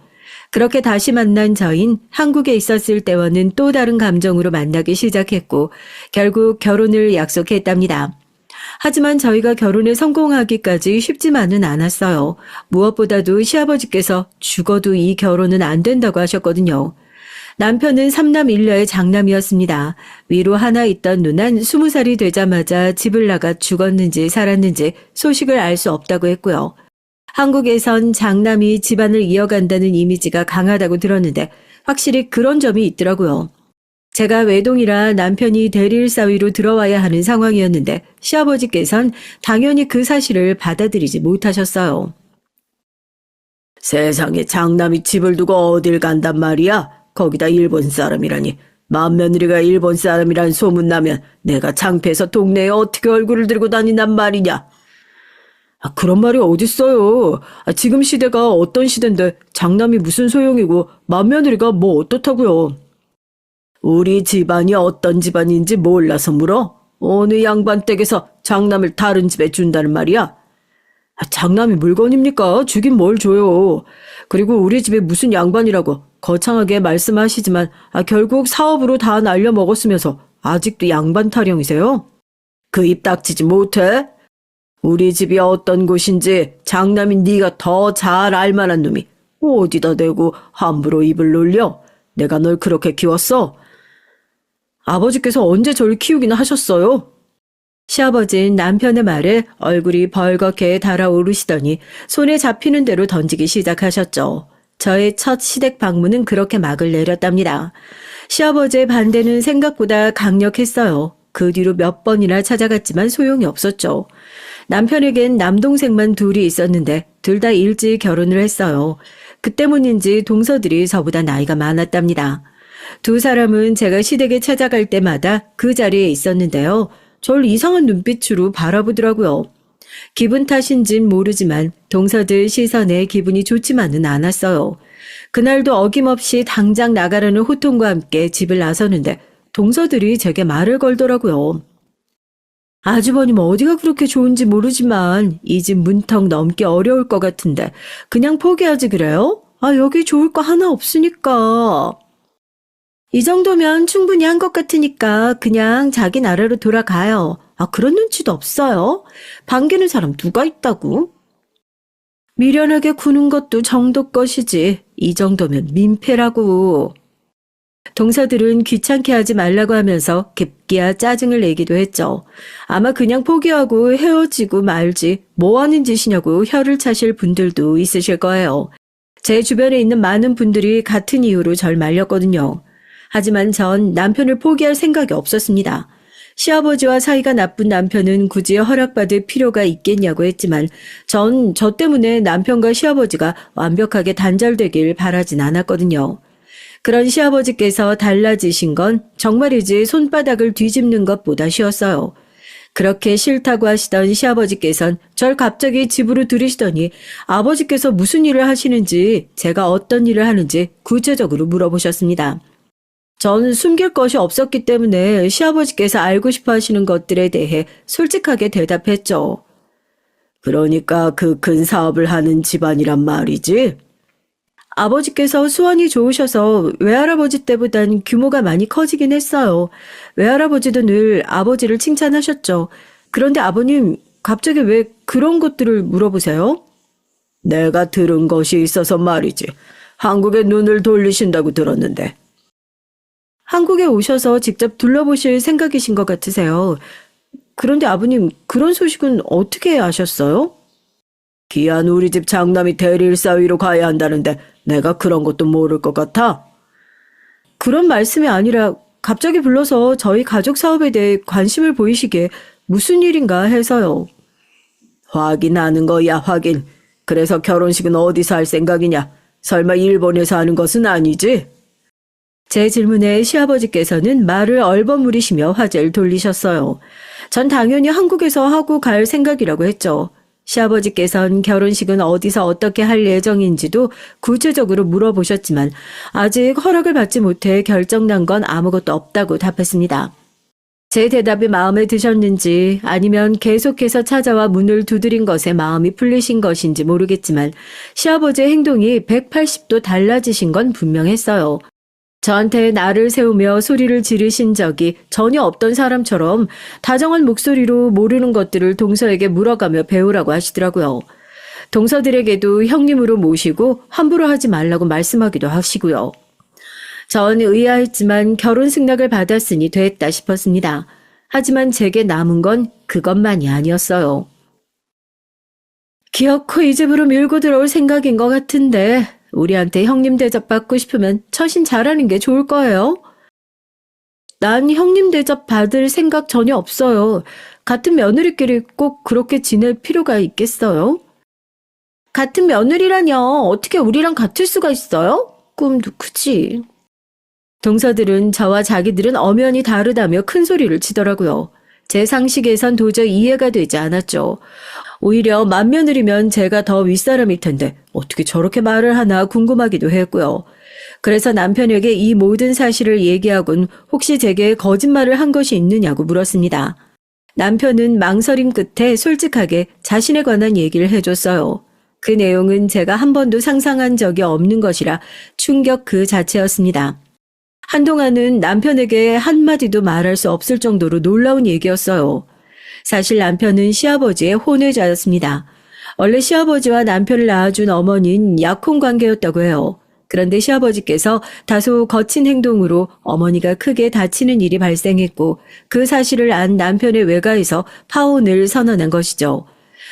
그렇게 다시 만난 저흰 한국에 있었을 때와는 또 다른 감정으로 만나기 시작했고 결국 결혼을 약속했답니다. 하지만 저희가 결혼에 성공하기까지 쉽지만은 않았어요. 무엇보다도 시아버지께서 죽어도 이 결혼은 안 된다고 하셨거든요. 남편은 3남 1녀의 장남이었습니다. 위로 하나 있던 누난 20살이 되자마자 집을 나가 죽었는지 살았는지 소식을 알 수 없다고 했고요. 한국에선 장남이 집안을 이어간다는 이미지가 강하다고 들었는데 확실히 그런 점이 있더라고요. 제가 외동이라 남편이 대리일 사위로 들어와야 하는 상황이었는데 시아버지께선 당연히 그 사실을 받아들이지 못하셨어요. 세상에 장남이 집을 두고 어딜 간단 말이야? 거기다 일본 사람이라니. 맏며느리가 일본 사람이란 소문나면 내가 창피해서 동네에 어떻게 얼굴을 들고 다닌단 말이냐. 그런 말이 어딨어요. 지금 시대가 어떤 시대인데 장남이 무슨 소용이고 맏며느리가 뭐 어떻다고요. 우리 집안이 어떤 집안인지 몰라서 물어? 어느 양반 댁에서 장남을 다른 집에 준다는 말이야? 장남이 물건입니까? 주긴 뭘 줘요. 그리고 우리 집에 무슨 양반이라고 거창하게 말씀하시지만 결국 사업으로 다 날려먹었으면서 아직도 양반 타령이세요? 그 입 닥치지 못해? 우리 집이 어떤 곳인지 장남인 네가 더 잘 알만한 놈이 어디다 대고 함부로 입을 놀려? 내가 널 그렇게 키웠어? 아버지께서 언제 저를 키우기나 하셨어요? 시아버지는 남편의 말에 얼굴이 벌겋게 달아오르시더니 손에 잡히는 대로 던지기 시작하셨죠. 저의 첫 시댁 방문은 그렇게 막을 내렸답니다. 시아버지의 반대는 생각보다 강력했어요. 그 뒤로 몇 번이나 찾아갔지만 소용이 없었죠. 남편에겐 남동생만 둘이 있었는데 둘 다 일찍 결혼을 했어요. 그 때문인지 동서들이 저보다 나이가 많았답니다. 두 사람은 제가 시댁에 찾아갈 때마다 그 자리에 있었는데요. 절 이상한 눈빛으로 바라보더라고요. 기분 탓인진 모르지만 동서들 시선에 기분이 좋지만은 않았어요. 그날도 어김없이 당장 나가라는 호통과 함께 집을 나서는데 동서들이 제게 말을 걸더라고요. 아주버님 어디가 그렇게 좋은지 모르지만 이 집 문턱 넘기 어려울 것 같은데 그냥 포기하지 그래요? 여기 좋을 거 하나 없으니까. 이 정도면 충분히 한 것 같으니까 그냥 자기 나라로 돌아가요. 그런 눈치도 없어요. 반기는 사람 누가 있다고? 미련하게 구는 것도 정도 것이지. 이 정도면 민폐라고. 동서들은 귀찮게 하지 말라고 하면서 급기야 짜증을 내기도 했죠. 아마 그냥 포기하고 헤어지고 말지 뭐 하는 짓이냐고 혀를 차실 분들도 있으실 거예요. 제 주변에 있는 많은 분들이 같은 이유로 절 말렸거든요. 하지만 전 남편을 포기할 생각이 없었습니다. 시아버지와 사이가 나쁜 남편은 굳이 허락받을 필요가 있겠냐고 했지만 전 저 때문에 남편과 시아버지가 완벽하게 단절되길 바라진 않았거든요. 그런 시아버지께서 달라지신 건 정말이지 손바닥을 뒤집는 것보다 쉬웠어요. 그렇게 싫다고 하시던 시아버지께선 절 갑자기 집으로 들이시더니 아버지께서 무슨 일을 하시는지 제가 어떤 일을 하는지 구체적으로 물어보셨습니다. 전 숨길 것이 없었기 때문에 시아버지께서 알고 싶어 하시는 것들에 대해 솔직하게 대답했죠. 그러니까 그 큰 사업을 하는 집안이란 말이지? 아버지께서 수완이 좋으셔서 외할아버지 때보단 규모가 많이 커지긴 했어요. 외할아버지도 늘 아버지를 칭찬하셨죠. 그런데 아버님, 갑자기 왜 그런 것들을 물어보세요? 내가 들은 것이 있어서 말이지. 한국에 눈을 돌리신다고 들었는데. 한국에 오셔서 직접 둘러보실 생각이신 것 같으세요. 그런데 아버님, 그런 소식은 어떻게 아셨어요? 귀한 우리 집 장남이 대릴사위로 가야 한다는데 내가 그런 것도 모를 것 같아? 그런 말씀이 아니라 갑자기 불러서 저희 가족 사업에 대해 관심을 보이시기에 무슨 일인가 해서요. 확인하는 거야, 확인. 그래서 결혼식은 어디서 할 생각이냐? 설마 일본에서 하는 것은 아니지? 제 질문에 시아버지께서는 말을 얼버무리시며 화제를 돌리셨어요. 전 당연히 한국에서 하고 갈 생각이라고 했죠. 시아버지께서는 결혼식은 어디서 어떻게 할 예정인지도 구체적으로 물어보셨지만 아직 허락을 받지 못해 결정난 건 아무것도 없다고 답했습니다. 제 대답이 마음에 드셨는지 아니면 계속해서 찾아와 문을 두드린 것에 마음이 풀리신 것인지 모르겠지만 시아버지의 행동이 180도 달라지신 건 분명했어요. 저한테 나를 세우며 소리를 지르신 적이 전혀 없던 사람처럼 다정한 목소리로 모르는 것들을 동서에게 물어가며 배우라고 하시더라고요. 동서들에게도 형님으로 모시고 함부로 하지 말라고 말씀하기도 하시고요. 전 의아했지만 결혼 승낙을 받았으니 됐다 싶었습니다. 하지만 제게 남은 건 그것만이 아니었어요. 기어코 이 집으로 밀고 들어올 생각인 것 같은데 우리한테 형님 대접 받고 싶으면 처신 잘하는 게 좋을 거예요. 난 형님 대접 받을 생각 전혀 없어요. 같은 며느리끼리 꼭 그렇게 지낼 필요가 있겠어요? 같은 며느리라뇨. 어떻게 우리랑 같을 수가 있어요? 꿈도 크지. 동서들은 저와 자기들은 엄연히 다르다며 큰 소리를 치더라고요. 제 상식에선 도저히 이해가 되지 않았죠. 오히려 맏며느리면 제가 더 윗사람일 텐데 어떻게 저렇게 말을 하나 궁금하기도 했고요. 그래서 남편에게 이 모든 사실을 얘기하곤 혹시 제게 거짓말을 한 것이 있느냐고 물었습니다. 남편은 망설임 끝에 솔직하게 자신에 관한 얘기를 해줬어요. 그 내용은 제가 한 번도 상상한 적이 없는 것이라 충격 그 자체였습니다. 한동안은 남편에게 한마디도 말할 수 없을 정도로 놀라운 얘기였어요. 사실 남편은 시아버지의 혼외자였습니다. 원래 시아버지와 남편을 낳아준 어머니는 약혼 관계였다고 해요. 그런데 시아버지께서 다소 거친 행동으로 어머니가 크게 다치는 일이 발생했고 그 사실을 안 남편의 외가에서 파혼을 선언한 것이죠.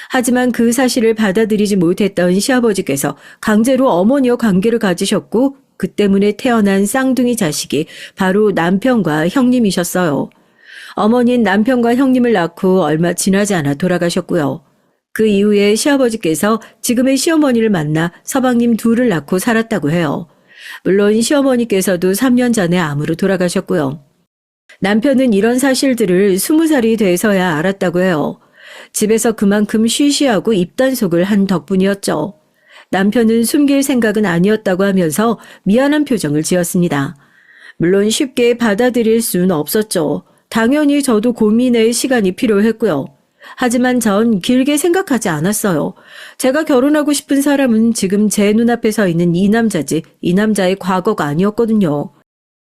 하지만 그 사실을 받아들이지 못했던 시아버지께서 강제로 어머니와 관계를 가지셨고 그 때문에 태어난 쌍둥이 자식이 바로 남편과 형님이셨어요. 어머니는 남편과 형님을 낳고 얼마 지나지 않아 돌아가셨고요. 그 이후에 시아버지께서 지금의 시어머니를 만나 서방님 둘을 낳고 살았다고 해요. 물론 시어머니께서도 3년 전에 암으로 돌아가셨고요. 남편은 이런 사실들을 20살이 돼서야 알았다고 해요. 집에서 그만큼 쉬쉬하고 입단속을 한 덕분이었죠. 남편은 숨길 생각은 아니었다고 하면서 미안한 표정을 지었습니다. 물론 쉽게 받아들일 수는 없었죠. 당연히 저도 고민의 시간이 필요했고요. 하지만 전 길게 생각하지 않았어요. 제가 결혼하고 싶은 사람은 지금 제 눈앞에 서 있는 이 남자지 이 남자의 과거가 아니었거든요.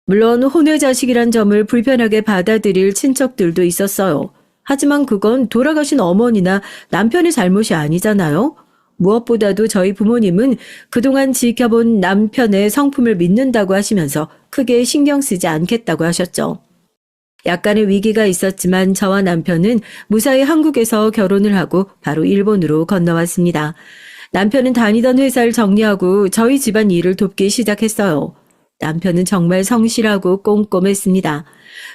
물론 혼외자식이란 점을 불편하게 받아들일 친척들도 있었어요. 하지만 그건 돌아가신 어머니나 남편의 잘못이 아니잖아요. 무엇보다도 저희 부모님은 그동안 지켜본 남편의 성품을 믿는다고 하시면서 크게 신경 쓰지 않겠다고 하셨죠. 약간의 위기가 있었지만 저와 남편은 무사히 한국에서 결혼을 하고 바로 일본으로 건너왔습니다. 남편은 다니던 회사를 정리하고 저희 집안 일을 돕기 시작했어요. 남편은 정말 성실하고 꼼꼼했습니다.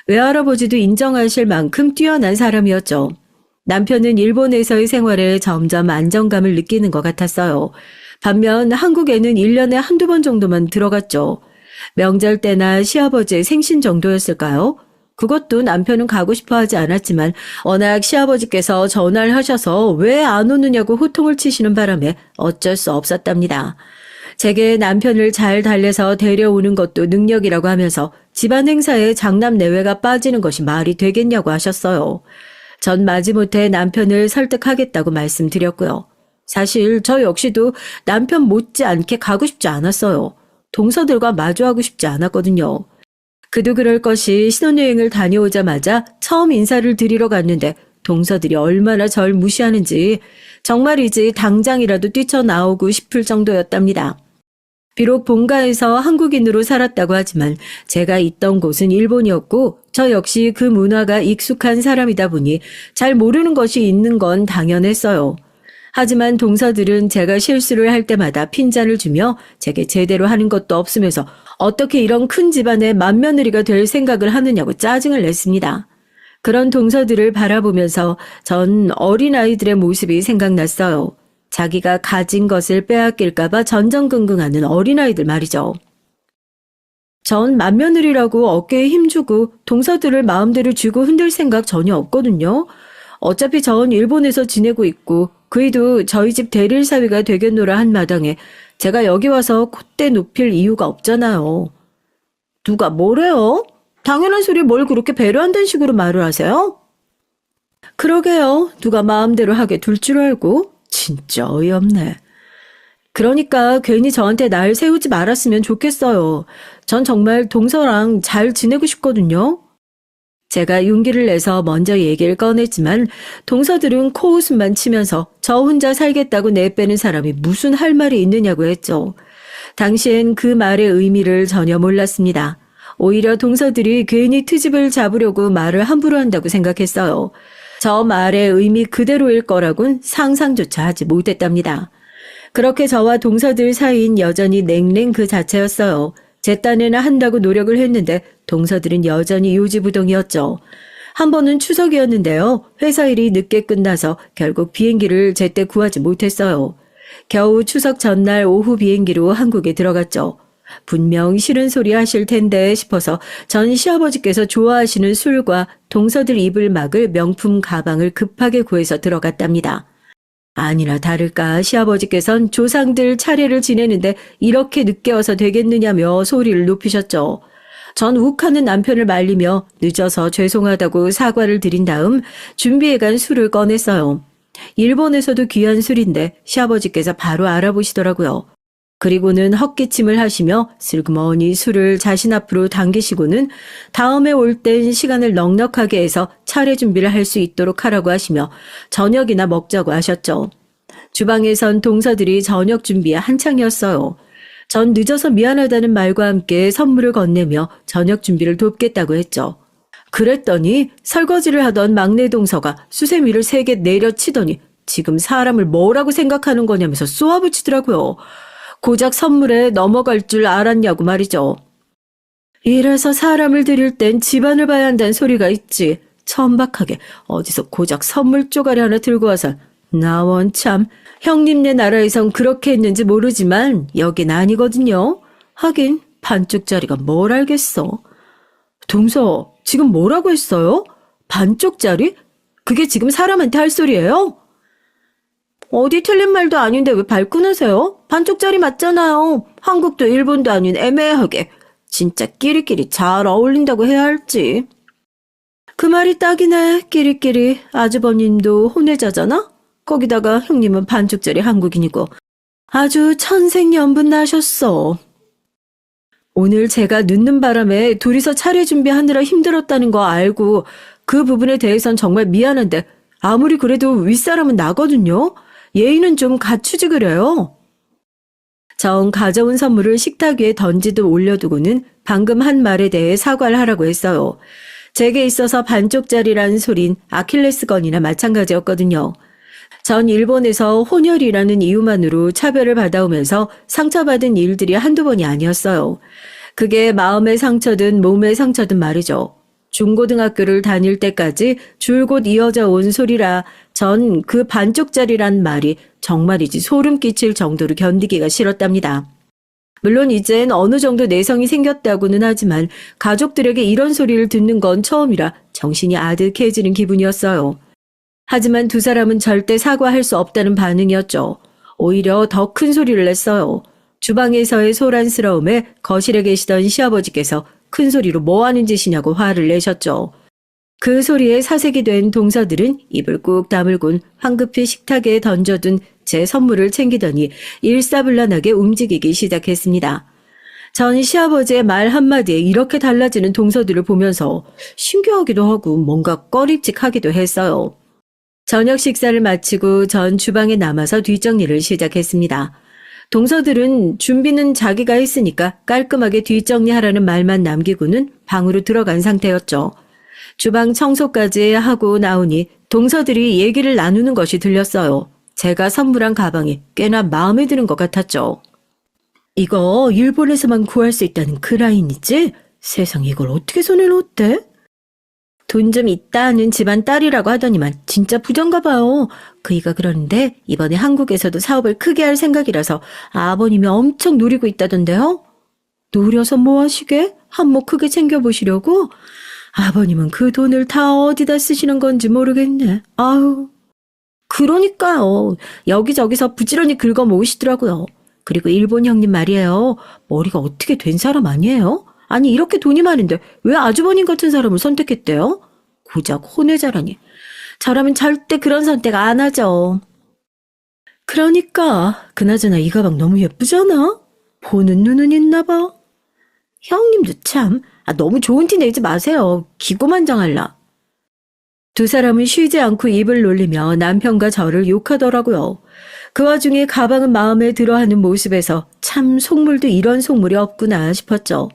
외할아버지도 인정하실 만큼 뛰어난 사람이었죠. 남편은 일본에서의 생활에 점점 안정감을 느끼는 것 같았어요. 반면 한국에는 1년에 한두 번 정도만 들어갔죠. 명절 때나 시아버지의 생신 정도였을까요? 그것도 남편은 가고 싶어 하지 않았지만 워낙 시아버지께서 전화를 하셔서 왜 안 오느냐고 호통을 치시는 바람에 어쩔 수 없었답니다. 제게 남편을 잘 달래서 데려오는 것도 능력이라고 하면서 집안 행사에 장남 내외가 빠지는 것이 말이 되겠냐고 하셨어요. 전 마지못해 남편을 설득하겠다고 말씀드렸고요. 사실 저 역시도 남편 못지않게 가고 싶지 않았어요. 동서들과 마주하고 싶지 않았거든요. 그도 그럴 것이 신혼여행을 다녀오자마자 처음 인사를 드리러 갔는데 동서들이 얼마나 절 무시하는지 정말이지 당장이라도 뛰쳐나오고 싶을 정도였답니다. 비록 본가에서 한국인으로 살았다고 하지만 제가 있던 곳은 일본이었고 저 역시 그 문화가 익숙한 사람이다 보니 잘 모르는 것이 있는 건 당연했어요. 하지만 동서들은 제가 실수를 할 때마다 핀잔을 주며 제게 제대로 하는 것도 없으면서 어떻게 이런 큰 집안의 맏며느리가 될 생각을 하느냐고 짜증을 냈습니다. 그런 동서들을 바라보면서 전 어린아이들의 모습이 생각났어요. 자기가 가진 것을 빼앗길까봐 전전긍긍하는 어린아이들 말이죠. 전 맏며느리라고 어깨에 힘주고 동서들을 마음대로 쥐고 흔들 생각 전혀 없거든요. 어차피 전 일본에서 지내고 있고 그이도 저희 집 대릴사위가 되겠노라 한 마당에 제가 여기 와서 콧대 높일 이유가 없잖아요. 누가 뭐래요? 당연한 소리 뭘 그렇게 배려한다는 식으로 말을 하세요? 그러게요. 누가 마음대로 하게 둘 줄 알고. 진짜 어이없네. 그러니까 괜히 저한테 날 세우지 말았으면 좋겠어요. 전 정말 동서랑 잘 지내고 싶거든요. 제가 용기를 내서 먼저 얘기를 꺼냈지만 동서들은 코웃음만 치면서 저 혼자 살겠다고 내빼는 사람이 무슨 할 말이 있느냐고 했죠. 당시엔 그 말의 의미를 전혀 몰랐습니다. 오히려 동서들이 괜히 트집을 잡으려고 말을 함부로 한다고 생각했어요. 저 말의 의미 그대로일 거라곤 상상조차 하지 못했답니다. 그렇게 저와 동서들 사이인 여전히 냉랭 그 자체였어요. 제 딴에나 한다고 노력을 했는데 동서들은 여전히 요지부동이었죠. 한 번은 추석이었는데요. 회사 일이 늦게 끝나서 결국 비행기를 제때 구하지 못했어요. 겨우 추석 전날 오후 비행기로 한국에 들어갔죠. 분명 싫은 소리 하실 텐데 싶어서 전 시아버지께서 좋아하시는 술과 동서들 입을 막을 명품 가방을 급하게 구해서 들어갔답니다. 아니나 다를까 시아버지께선 조상들 차례를 지내는데 이렇게 늦게 와서 되겠느냐며 소리를 높이셨죠. 전 욱하는 남편을 말리며 늦어서 죄송하다고 사과를 드린 다음 준비해간 술을 꺼냈어요. 일본에서도 귀한 술인데 시아버지께서 바로 알아보시더라고요. 그리고는 헛기침을 하시며 슬그머니 술을 자신 앞으로 당기시고는 다음에 올 땐 시간을 넉넉하게 해서 차례 준비를 할 수 있도록 하라고 하시며 저녁이나 먹자고 하셨죠. 주방에선 동서들이 저녁 준비에 한창이었어요. 전 늦어서 미안하다는 말과 함께 선물을 건네며 저녁 준비를 돕겠다고 했죠. 그랬더니 설거지를 하던 막내 동서가 수세미를 3개 내려치더니 지금 사람을 뭐라고 생각하는 거냐면서 쏘아붙이더라고요. 고작 선물에 넘어갈 줄 알았냐고 말이죠. 이래서 사람을 들일 땐 집안을 봐야 한다는 소리가 있지. 천박하게 어디서 고작 선물 쪼가리 하나 들고 와서 나 원참 형님네 나라에선 그렇게 했는지 모르지만 여긴 아니거든요. 하긴 반쪽짜리가 뭘 알겠어. 동서 지금 뭐라고 했어요? 반쪽짜리? 그게 지금 사람한테 할 소리예요? 어디 틀린 말도 아닌데 왜 발끈하세요? 반쪽짜리 맞잖아요. 한국도 일본도 아닌 애매하게. 진짜 끼리끼리 잘 어울린다고 해야 할지. 그 말이 딱이네. 끼리끼리. 아주버님도 혼외자잖아? 거기다가 형님은 반쪽짜리 한국인이고. 아주 천생연분 나셨어. 오늘 제가 늦는 바람에 둘이서 차례 준비하느라 힘들었다는 거 알고 그 부분에 대해선 정말 미안한데 아무리 그래도 윗사람은 나거든요. 예의는 좀 갖추지 그래요. 정 가져온 선물을 식탁 위에 던지듯 올려두고는 방금 한 말에 대해 사과를 하라고 했어요. 제게 있어서 반쪽짜리라는 소린 아킬레스건이나 마찬가지였거든요. 전 일본에서 혼혈이라는 이유만으로 차별을 받아오면서 상처받은 일들이 한두 번이 아니었어요. 그게 마음의 상처든 몸의 상처든 말이죠. 중고등학교를 다닐 때까지 줄곧 이어져 온 소리라 전 그 반쪽짜리란 말이 정말이지 소름 끼칠 정도로 견디기가 싫었답니다. 물론 이젠 어느 정도 내성이 생겼다고는 하지만 가족들에게 이런 소리를 듣는 건 처음이라 정신이 아득해지는 기분이었어요. 하지만 두 사람은 절대 사과할 수 없다는 반응이었죠. 오히려 더 큰 소리를 냈어요. 주방에서의 소란스러움에 거실에 계시던 시아버지께서 큰 소리로 뭐 하는 짓이냐고 화를 내셨죠. 그 소리에 사색이 된 동서들은 입을 꾹 다물곤 황급히 식탁에 던져둔 제 선물을 챙기더니 일사불란하게 움직이기 시작했습니다. 전 시아버지의 말 한마디에 이렇게 달라지는 동서들을 보면서 신기하기도 하고 뭔가 꺼림칙하기도 했어요. 저녁 식사를 마치고 전 주방에 남아서 뒷정리를 시작했습니다. 동서들은 준비는 자기가 했으니까 깔끔하게 뒷정리하라는 말만 남기고는 방으로 들어간 상태였죠. 주방 청소까지 하고 나오니 동서들이 얘기를 나누는 것이 들렸어요. 제가 선물한 가방이 꽤나 마음에 드는 것 같았죠. 이거 일본에서만 구할 수 있다는 그 라인이지? 세상 이걸 어떻게 손에 넣었대? 돈 좀 있다 하는 집안 딸이라고 하더니만 진짜 부자인가 봐요. 그이가 그러는데 이번에 한국에서도 사업을 크게 할 생각이라서 아버님이 엄청 노리고 있다던데요. 노려서 뭐 하시게? 한몫 크게 챙겨보시려고? 아버님은 그 돈을 다 어디다 쓰시는 건지 모르겠네. 아유. 그러니까요. 여기저기서 부지런히 긁어 모으시더라고요. 그리고 일본 형님 말이에요. 머리가 어떻게 된 사람 아니에요? 아니 이렇게 돈이 많은데 왜 아주버님 같은 사람을 선택했대요? 고작 혼외자라니. 저라면 절대 그런 선택 안 하죠. 그러니까 그나저나 이 가방 너무 예쁘잖아? 보는 눈은 있나 봐. 형님도 참 너무 좋은 티 내지 마세요. 기고만장할라. 두 사람은 쉬지 않고 입을 놀리며 남편과 저를 욕하더라고요. 그 와중에 가방은 마음에 들어하는 모습에서 참 속물도 이런 속물이 없구나 싶었죠.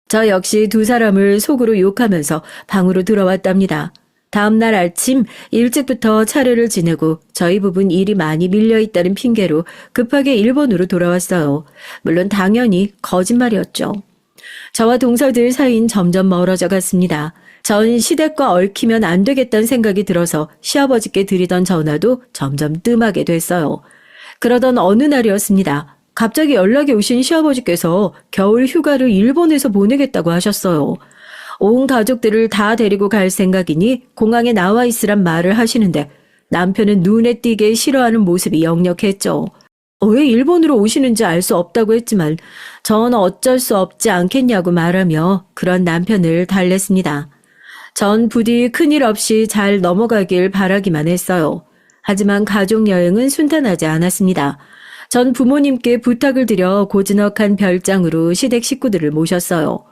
저 역시 두 사람을 속으로 욕하면서 방으로 들어왔답니다. 다음날 아침 일찍부터 차례를 지내고 저희 부부는 일이 많이 밀려있다는 핑계로 급하게 일본으로 돌아왔어요. 물론 당연히 거짓말이었죠. 저와 동서들 사이는 점점 멀어져 갔습니다. 전 시댁과 얽히면 안 되겠다는 생각이 들어서 시아버지께 드리던 전화도 점점 뜸하게 됐어요. 그러던 어느 날이었습니다. 갑자기 연락이 오신 시아버지께서 겨울 휴가를 일본에서 보내겠다고 하셨어요. 온 가족들을 다 데리고 갈 생각이니 공항에 나와 있으란 말을 하시는데 남편은 눈에 띄게 싫어하는 모습이 역력했죠. 왜 일본으로 오시는지 알 수 없다고 했지만 전 어쩔 수 없지 않겠냐고 말하며 그런 남편을 달랬습니다. 전 부디 큰일 없이 잘 넘어가길 바라기만 했어요. 하지만 가족 여행은 순탄하지 않았습니다. 전 부모님께 부탁을 드려 고즈넉한 별장으로 시댁 식구들을 모셨어요.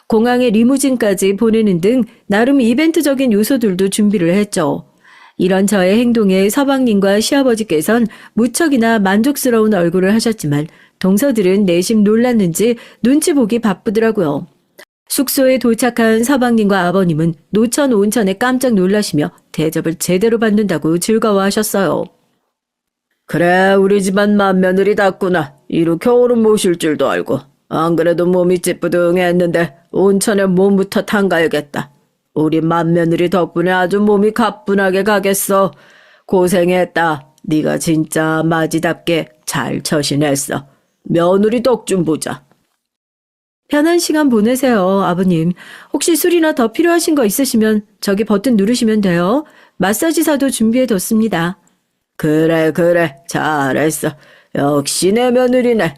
공항에 리무진까지 보내는 등 나름 이벤트적인 요소들도 준비를 했죠. 이런 저의 행동에 서방님과 시아버지께선 무척이나 만족스러운 얼굴을 하셨지만 동서들은 내심 놀랐는지 눈치 보기 바쁘더라고요. 숙소에 도착한 서방님과 아버님은 노천 온천에 깜짝 놀라시며 대접을 제대로 받는다고 즐거워하셨어요. 그래, 우리 집안 맏며느리답구나. 이로 겨울은 모실 줄도 알고. 안 그래도 몸이 찌뿌둥했는데 온천에 몸부터 담가야겠다. 우리 맏며느리 덕분에 아주 몸이 가뿐하게 가겠어. 고생했다. 네가 진짜 마지답게 잘 처신했어. 며느리 덕 좀 보자. 편한 시간 보내세요, 아버님. 혹시 술이나 더 필요하신 거 있으시면 저기 버튼 누르시면 돼요. 마사지사도 준비해뒀습니다. 그래, 잘했어. 역시 내 며느리네.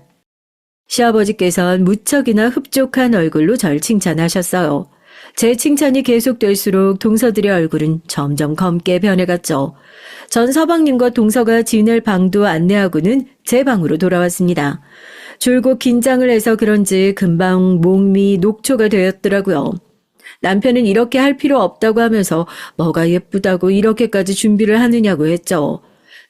시아버지께서는 무척이나 흡족한 얼굴로 절 칭찬하셨어요. 제 칭찬이 계속될수록 동서들의 얼굴은 점점 검게 변해갔죠. 전 서방님과 동서가 지낼 방도 안내하고는 제 방으로 돌아왔습니다. 줄곧 긴장을 해서 그런지 금방 목미 녹초가 되었더라고요. 남편은 이렇게 할 필요 없다고 하면서 뭐가 예쁘다고 이렇게까지 준비를 하느냐고 했죠.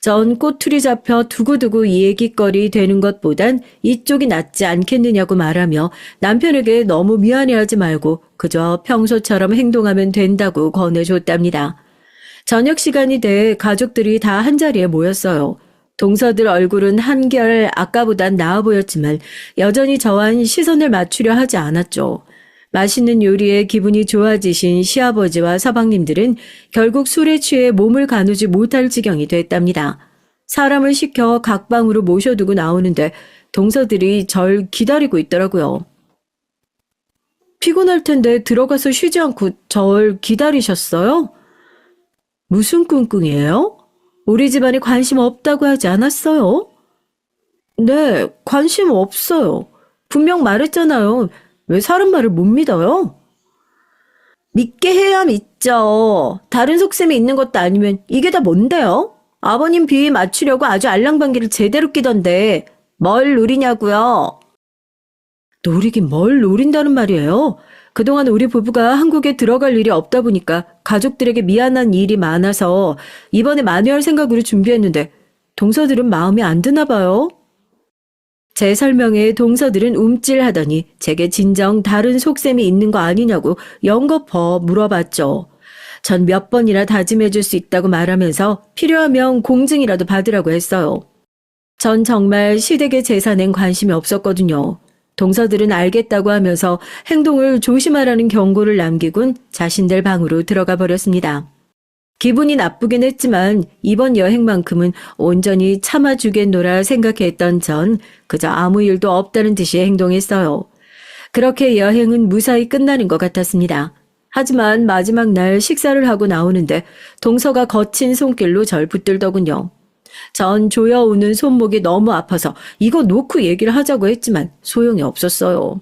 전 꼬투리 잡혀 두고두고 이 얘기거리 되는 것보단 이쪽이 낫지 않겠느냐고 말하며 남편에게 너무 미안해하지 말고 그저 평소처럼 행동하면 된다고 권해줬답니다. 저녁 시간이 돼 가족들이 다 한자리에 모였어요. 동서들 얼굴은 한결 아까보단 나아 보였지만 여전히 저와는 시선을 맞추려 하지 않았죠. 맛있는 요리에 기분이 좋아지신 시아버지와 서방님들은 결국 술에 취해 몸을 가누지 못할 지경이 됐답니다. 사람을 시켜 각 방으로 모셔두고 나오는데 동서들이 절 기다리고 있더라고요. 피곤할 텐데 들어가서 쉬지 않고 절 기다리셨어요? 무슨 꿍꿍이에요? 우리 집안에 관심 없다고 하지 않았어요? 네, 관심 없어요. 분명 말했잖아요. 왜 사람 말을 못 믿어요? 믿게 해야 믿죠. 다른 속셈이 있는 것도 아니면 이게 다 뭔데요? 아버님 비위 맞추려고 아주 알랑방귀를 제대로 끼던데 뭘 노리냐고요? 노리긴 뭘 노린다는 말이에요. 그동안 우리 부부가 한국에 들어갈 일이 없다 보니까 가족들에게 미안한 일이 많아서 이번에 만회할 생각으로 준비했는데 동서들은 마음에 안 드나 봐요. 제 설명에 동서들은 움찔하더니 제게 진정 다른 속셈이 있는 거 아니냐고 연거퍼 물어봤죠. 전 몇 번이나 다짐해 줄 수 있다고 말하면서 필요하면 공증이라도 받으라고 했어요. 전 정말 시댁의 재산엔 관심이 없었거든요. 동서들은 알겠다고 하면서 행동을 조심하라는 경고를 남기곤 자신들 방으로 들어가 버렸습니다. 기분이 나쁘긴 했지만 이번 여행만큼은 온전히 참아주겠노라 생각했던 전 그저 아무 일도 없다는 듯이 행동했어요. 그렇게 여행은 무사히 끝나는 것 같았습니다. 하지만 마지막 날 식사를 하고 나오는데 동서가 거친 손길로 절 붙들더군요. 전 조여오는 손목이 너무 아파서 이거 놓고 얘기를 하자고 했지만 소용이 없었어요.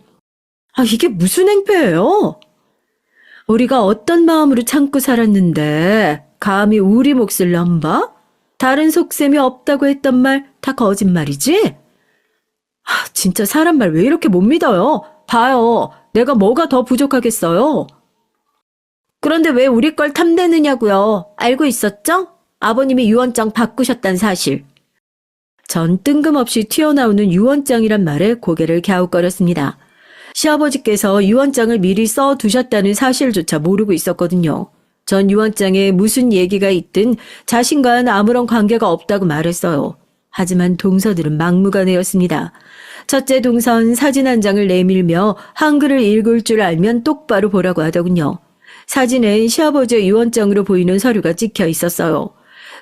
이게 무슨 행패예요? 우리가 어떤 마음으로 참고 살았는데 감히 우리 몫을 넘봐? 다른 속셈이 없다고 했던 말 다 거짓말이지? 진짜 사람 말 왜 이렇게 못 믿어요? 봐요. 내가 뭐가 더 부족하겠어요? 그런데 왜 우리 걸 탐내느냐고요? 알고 있었죠? 아버님이 유언장 바꾸셨단 사실. 전 뜬금없이 튀어나오는 유언장이란 말에 고개를 갸웃거렸습니다. 시아버지께서 유언장을 미리 써두셨다는 사실조차 모르고 있었거든요. 전 유언장에 무슨 얘기가 있든 자신과는 아무런 관계가 없다고 말했어요. 하지만 동서들은 막무가내였습니다. 첫째 동선 사진 한 장을 내밀며 한글을 읽을 줄 알면 똑바로 보라고 하더군요. 사진엔 시아버지의 유언장으로 보이는 서류가 찍혀 있었어요.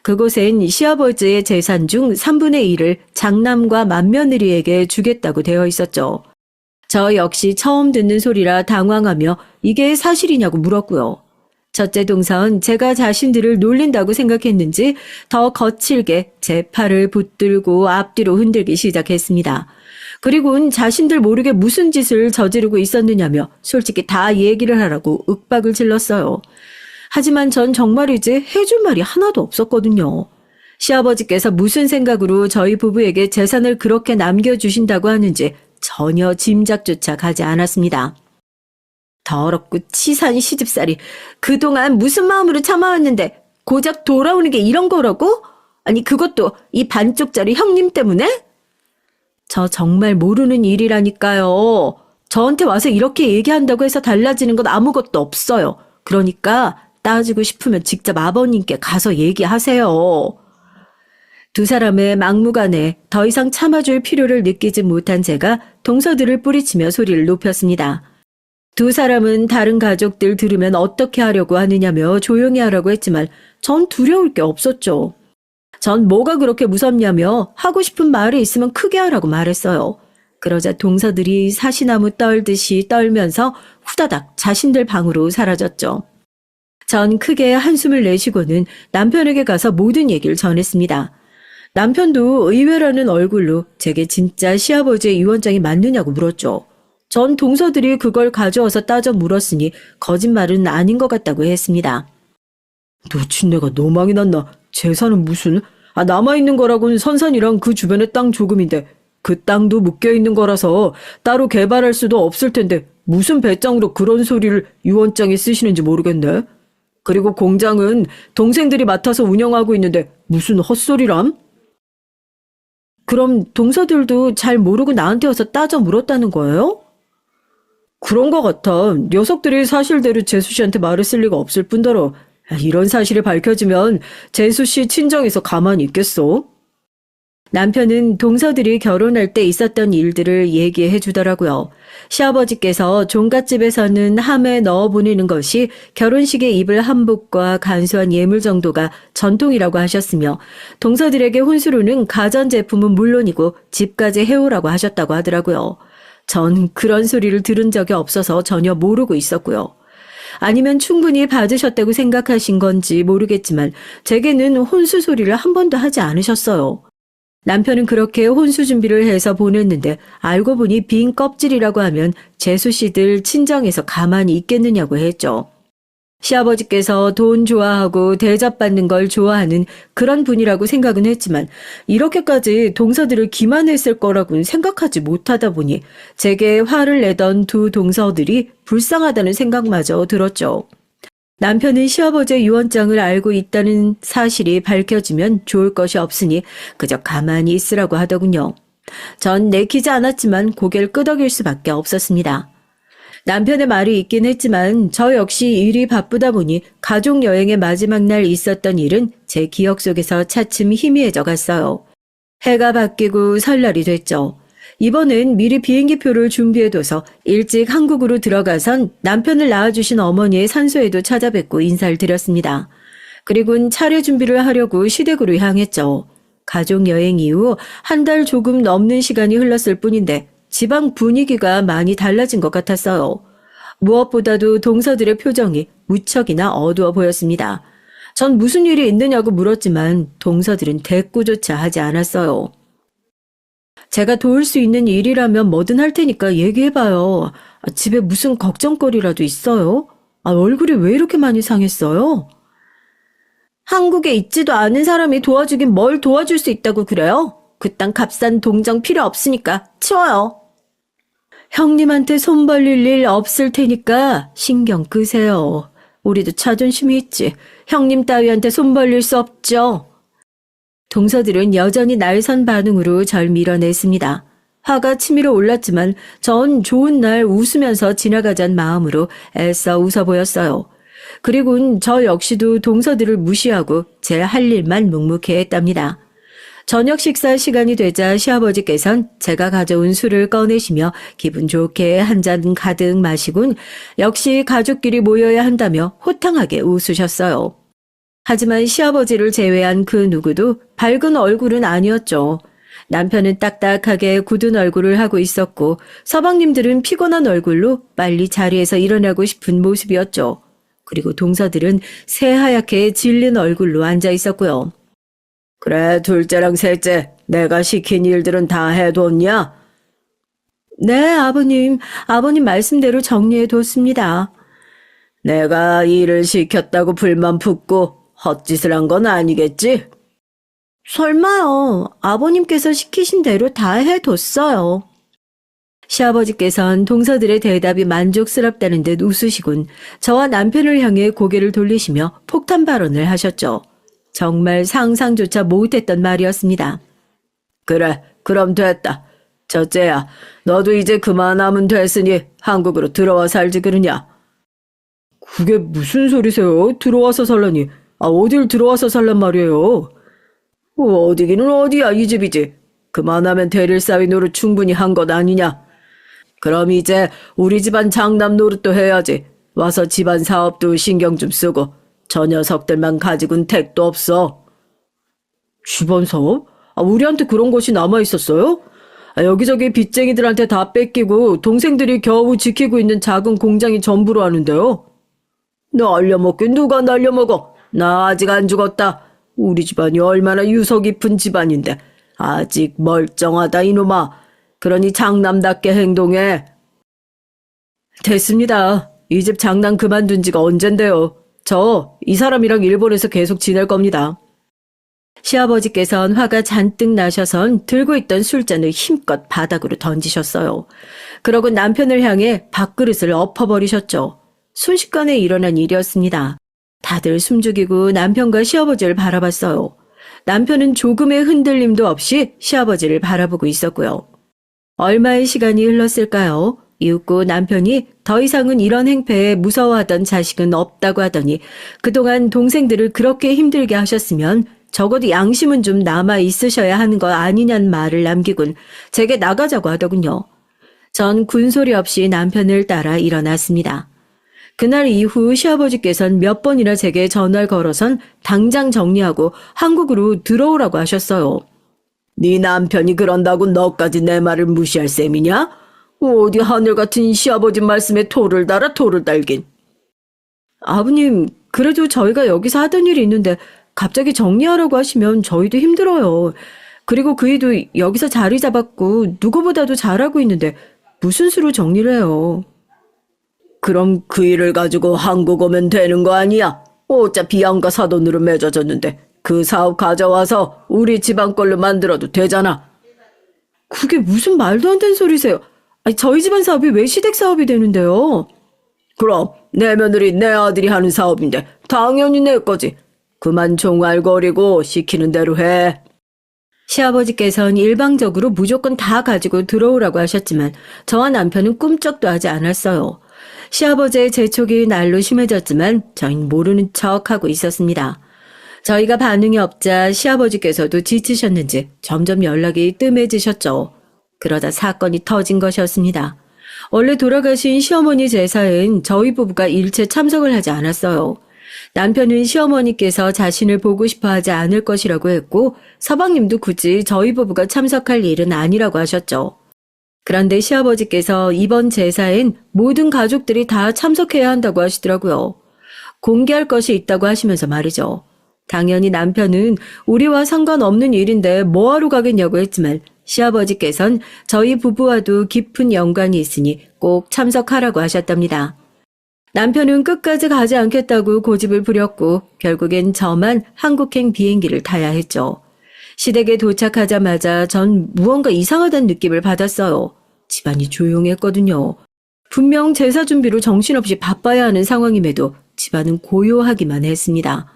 그곳엔 시아버지의 재산 중 3분의 1을 장남과 맏며느리에게 주겠다고 되어 있었죠. 저 역시 처음 듣는 소리라 당황하며 이게 사실이냐고 물었고요. 첫째 동선 제가 자신들을 놀린다고 생각했는지 더 거칠게 제 팔을 붙들고 앞뒤로 흔들기 시작했습니다. 그리고는 자신들 모르게 무슨 짓을 저지르고 있었느냐며 솔직히 다 얘기를 하라고 윽박을 질렀어요. 하지만 전 정말이지 해줄 말이 하나도 없었거든요. 시아버지께서 무슨 생각으로 저희 부부에게 재산을 그렇게 남겨주신다고 하는지 전혀 짐작조차 가지 않았습니다. 더럽고 치사한 시집살이 그동안 무슨 마음으로 참아왔는데 고작 돌아오는 게 이런 거라고? 아니 그것도 이 반쪽짜리 형님 때문에? 저 정말 모르는 일이라니까요. 저한테 와서 이렇게 얘기한다고 해서 달라지는 건 아무것도 없어요. 그러니까 따지고 싶으면 직접 아버님께 가서 얘기하세요. 두 사람의 막무가내 더 이상 참아줄 필요를 느끼지 못한 제가 동서들을 뿌리치며 소리를 높였습니다. 두 사람은 다른 가족들 들으면 어떻게 하려고 하느냐며 조용히 하라고 했지만 전 두려울 게 없었죠. 전 뭐가 그렇게 무섭냐며 하고 싶은 말이 있으면 크게 하라고 말했어요. 그러자 동서들이 사시나무 떨듯이 떨면서 후다닥 자신들 방으로 사라졌죠. 전 크게 한숨을 내쉬고는 남편에게 가서 모든 얘기를 전했습니다. 남편도 의외라는 얼굴로 제게 진짜 시아버지의 유언장이 맞느냐고 물었죠. 전 동서들이 그걸 가져와서 따져 물었으니 거짓말은 아닌 것 같다고 했습니다. 노친내가 노망이 났나? 재산은 무슨? 남아있는 거라고는 선산이랑 그 주변의 땅 조금인데 그 땅도 묶여있는 거라서 따로 개발할 수도 없을 텐데 무슨 배짱으로 그런 소리를 유언장에 쓰시는지 모르겠네. 그리고 공장은 동생들이 맡아서 운영하고 있는데 무슨 헛소리람? 그럼 동서들도 잘 모르고 나한테 와서 따져 물었다는 거예요? 그런 것 같아. 녀석들이 사실대로 재수 씨한테 말을 쓸 리가 없을 뿐더러 이런 사실이 밝혀지면 재수 씨 친정에서 가만히 있겠어? 남편은 동서들이 결혼할 때 있었던 일들을 얘기해 주더라고요. 시아버지께서 종갓집에서는 함에 넣어 보내는 것이 결혼식에 입을 한복과 간소한 예물 정도가 전통이라고 하셨으며 동서들에게 혼수로는 가전제품은 물론이고 집까지 해오라고 하셨다고 하더라고요. 전 그런 소리를 들은 적이 없어서 전혀 모르고 있었고요. 아니면 충분히 받으셨다고 생각하신 건지 모르겠지만 제게는 혼수 소리를 한 번도 하지 않으셨어요. 남편은 그렇게 혼수 준비를 해서 보냈는데 알고 보니 빈 껍질이라고 하면 재수 씨들 친정에서 가만히 있겠느냐고 했죠. 시아버지께서 돈 좋아하고 대접받는 걸 좋아하는 그런 분이라고 생각은 했지만 이렇게까지 동서들을 기만했을 거라고는 생각하지 못하다 보니 제게 화를 내던 두 동서들이 불쌍하다는 생각마저 들었죠. 남편은 시아버지의 유언장을 알고 있다는 사실이 밝혀지면 좋을 것이 없으니 그저 가만히 있으라고 하더군요. 전 내키지 않았지만 고개를 끄덕일 수밖에 없었습니다. 남편의 말이 있긴 했지만 저 역시 일이 바쁘다 보니 가족 여행의 마지막 날 있었던 일은 제 기억 속에서 차츰 희미해져 갔어요. 해가 바뀌고 설날이 됐죠. 이번엔 미리 비행기표를 준비해둬서 일찍 한국으로 들어가선 남편을 낳아주신 어머니의 산소에도 찾아뵙고 인사를 드렸습니다. 그리고는 차례 준비를 하려고 시댁으로 향했죠. 가족 여행 이후 한 달 조금 넘는 시간이 흘렀을 뿐인데 집안 분위기가 많이 달라진 것 같았어요. 무엇보다도 동서들의 표정이 무척이나 어두워 보였습니다. 전 무슨 일이 있느냐고 물었지만 동서들은 대꾸조차 하지 않았어요. 제가 도울 수 있는 일이라면 뭐든 할 테니까 얘기해봐요. 집에 무슨 걱정거리라도 있어요? 얼굴이 왜 이렇게 많이 상했어요? 한국에 있지도 않은 사람이 도와주긴 뭘 도와줄 수 있다고 그래요? 그 땅 값싼 동정 필요 없으니까 치워요. 형님한테 손 벌릴 일 없을 테니까 신경 끄세요. 우리도 자존심이 있지. 형님 따위한테 손 벌릴 수 없죠. 동서들은 여전히 날선 반응으로 절 밀어냈습니다. 화가 치밀어 올랐지만 전 좋은 날 웃으면서 지나가자는 마음으로 애써 웃어 보였어요. 그리고는 저 역시도 동서들을 무시하고 제 할 일만 묵묵히 했답니다. 저녁 식사 시간이 되자 시아버지께선 제가 가져온 술을 꺼내시며 기분 좋게 한 잔 가득 마시곤 역시 가족끼리 모여야 한다며 호탕하게 웃으셨어요. 하지만 시아버지를 제외한 그 누구도 밝은 얼굴은 아니었죠. 남편은 딱딱하게 굳은 얼굴을 하고 있었고 서방님들은 피곤한 얼굴로 빨리 자리에서 일어나고 싶은 모습이었죠. 그리고 동서들은 새하얗게 질린 얼굴로 앉아 있었고요. 그래, 둘째랑 셋째, 내가 시킨 일들은 다 해뒀냐? 네, 아버님. 아버님 말씀대로 정리해뒀습니다. 내가 일을 시켰다고 불만 품고 헛짓을 한 건 아니겠지? 설마요. 아버님께서 시키신 대로 다 해뒀어요. 시아버지께선 동서들의 대답이 만족스럽다는 듯 웃으시곤 저와 남편을 향해 고개를 돌리시며 폭탄 발언을 하셨죠. 정말 상상조차 못했던 말이었습니다. 그래, 그럼 됐다. 첫째야, 너도 이제 그만하면 됐으니 한국으로 들어와 살지 그러냐? 그게 무슨 소리세요? 들어와서 살라니. 어딜 들어와서 살란 말이에요? 어디기는 어디야, 이 집이지. 그만하면 대릴 사위 노릇 충분히 한 것 아니냐? 그럼 이제 우리 집안 장남 노릇도 해야지. 와서 집안 사업도 신경 좀 쓰고 저 녀석들만 가지고는 택도 없어. 집안 사업? 우리한테 그런 것이 남아있었어요? 여기저기 빚쟁이들한테 다 뺏기고 동생들이 겨우 지키고 있는 작은 공장이 전부로 하는데요. 날려먹긴 누가 날려먹어? 나 아직 안 죽었다. 우리 집안이 얼마나 유서 깊은 집안인데 아직 멀쩡하다 이놈아. 그러니 장남답게 행동해. 됐습니다. 이 집 장남 그만둔 지가 언젠데요. 저 이 사람이랑 일본에서 계속 지낼 겁니다. 시아버지께선 화가 잔뜩 나셔선 들고 있던 술잔을 힘껏 바닥으로 던지셨어요. 그러고 남편을 향해 밥그릇을 엎어버리셨죠. 순식간에 일어난 일이었습니다. 다들 숨죽이고 남편과 시아버지를 바라봤어요. 남편은 조금의 흔들림도 없이 시아버지를 바라보고 있었고요. 얼마의 시간이 흘렀을까요? 이윽고 남편이 더 이상은 이런 행패에 무서워하던 자식은 없다고 하더니 그동안 동생들을 그렇게 힘들게 하셨으면 적어도 양심은 좀 남아 있으셔야 하는 거 아니냐는 말을 남기곤 제게 나가자고 하더군요. 전 군소리 없이 남편을 따라 일어났습니다. 그날 이후 시아버지께서는 몇 번이나 제게 전화를 걸어선 당장 정리하고 한국으로 들어오라고 하셨어요. 네 남편이 그런다고 너까지 내 말을 무시할 셈이냐? 어디 하늘 같은 시아버지 말씀에 토를 달아 토를 달긴. 아버님, 그래도 저희가 여기서 하던 일이 있는데 갑자기 정리하라고 하시면 저희도 힘들어요. 그리고 그이도 여기서 자리 잡았고 누구보다도 잘하고 있는데 무슨 수로 정리를 해요. 그럼 그 일을 가지고 한국 오면 되는 거 아니야? 어차피 양가 사돈으로 맺어졌는데 그 사업 가져와서 우리 집안 걸로 만들어도 되잖아. 그게 무슨 말도 안 되는 소리세요. 저희 집안 사업이 왜 시댁 사업이 되는데요? 그럼 내 며느리 내 아들이 하는 사업인데 당연히 내 거지. 그만 종알거리고 시키는 대로 해. 시아버지께서는 일방적으로 무조건 다 가지고 들어오라고 하셨지만 저와 남편은 꿈쩍도 하지 않았어요. 시아버지의 재촉이 날로 심해졌지만 저희는 모르는 척하고 있었습니다. 저희가 반응이 없자 시아버지께서도 지치셨는지 점점 연락이 뜸해지셨죠. 그러다 사건이 터진 것이었습니다. 원래 돌아가신 시어머니 제사엔 저희 부부가 일체 참석을 하지 않았어요. 남편은 시어머니께서 자신을 보고 싶어 하지 않을 것이라고 했고 서방님도 굳이 저희 부부가 참석할 일은 아니라고 하셨죠. 그런데 시아버지께서 이번 제사엔 모든 가족들이 다 참석해야 한다고 하시더라고요. 공개할 것이 있다고 하시면서 말이죠. 당연히 남편은 우리와 상관없는 일인데 뭐하러 가겠냐고 했지만 시아버지께선 저희 부부와도 깊은 연관이 있으니 꼭 참석하라고 하셨답니다. 남편은 끝까지 가지 않겠다고 고집을 부렸고 결국엔 저만 한국행 비행기를 타야 했죠. 시댁에 도착하자마자 전 무언가 이상하다는 느낌을 받았어요. 집안이 조용했거든요. 분명 제사 준비로 정신없이 바빠야 하는 상황임에도 집안은 고요하기만 했습니다.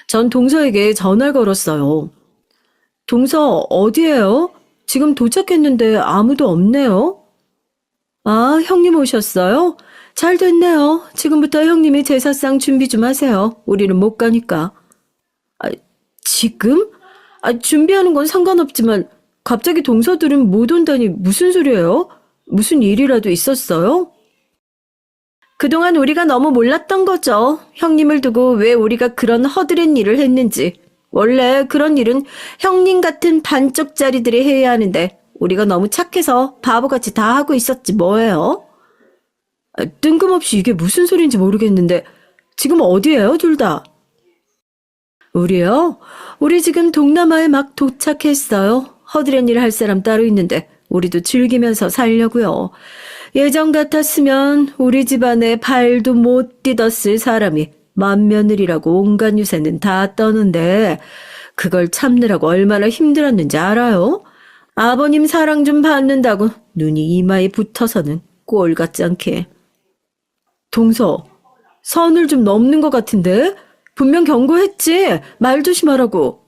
전 동서에게 전화를 걸었어요. 동서 어디에요? 지금 도착했는데 아무도 없네요. 아, 형님 오셨어요? 잘 됐네요. 지금부터 형님이 제사상 준비 좀 하세요. 우리는 못 가니까. 지금? 준비하는 건 상관없지만 갑자기 동서들은 못 온다니 무슨 소리예요? 무슨 일이라도 있었어요? 그동안 우리가 너무 몰랐던 거죠. 형님을 두고 왜 우리가 그런 허드렛 일을 했는지. 원래 그런 일은 형님 같은 반쪽짜리들이 해야 하는데 우리가 너무 착해서 바보같이 다 하고 있었지 뭐예요? 뜬금없이 이게 무슨 소리인지 모르겠는데 지금 어디예요, 둘 다? 우리요? 우리 지금 동남아에 막 도착했어요. 허드렛 일 할 사람 따로 있는데 우리도 즐기면서 살려고요. 예전 같았으면 우리 집안에 발도 못 디뎠을 사람이 맏며느리라고 온갖 유세는 다 떠는데 그걸 참느라고 얼마나 힘들었는지 알아요? 아버님 사랑 좀 받는다고 눈이 이마에 붙어서는 꼴 같지 않게. 동서, 선을 좀 넘는 것 같은데? 분명 경고했지. 말 조심하라고.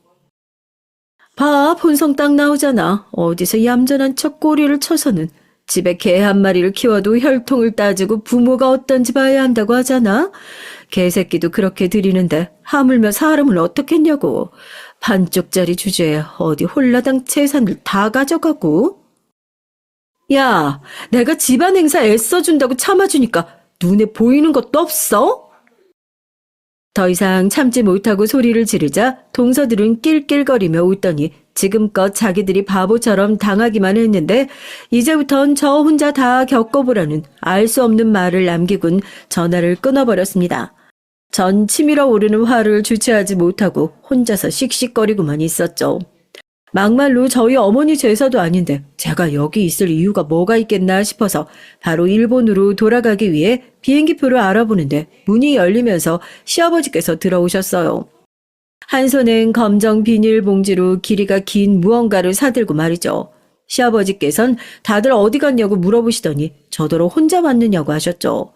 봐, 본성 딱 나오잖아. 어디서 얌전한 척 꼬리를 쳐서는. 집에 개 한 마리를 키워도 혈통을 따지고 부모가 어떤지 봐야 한다고 하잖아. 개새끼도 그렇게 들이는데 하물며 사람을 어떻겠냐고. 반쪽짜리 주제에 어디 홀라당 재산을 다 가져가고. 야, 내가 집안 행사 애써준다고 참아주니까 눈에 보이는 것도 없어? 더 이상 참지 못하고 소리를 지르자 동서들은 낄낄거리며 웃더니 지금껏 자기들이 바보처럼 당하기만 했는데 이제부턴 저 혼자 다 겪어보라는 알 수 없는 말을 남기곤 전화를 끊어버렸습니다. 전 치밀어 오르는 화를 주체하지 못하고 혼자서 씩씩거리고만 있었죠. 막말로 저희 어머니 제사도 아닌데 제가 여기 있을 이유가 뭐가 있겠나 싶어서 바로 일본으로 돌아가기 위해 비행기표를 알아보는데 문이 열리면서 시아버지께서 들어오셨어요. 한 손엔 검정 비닐봉지로 길이가 긴 무언가를 사들고 말이죠. 시아버지께선 다들 어디 갔냐고 물어보시더니 저더러 혼자 왔느냐고 하셨죠.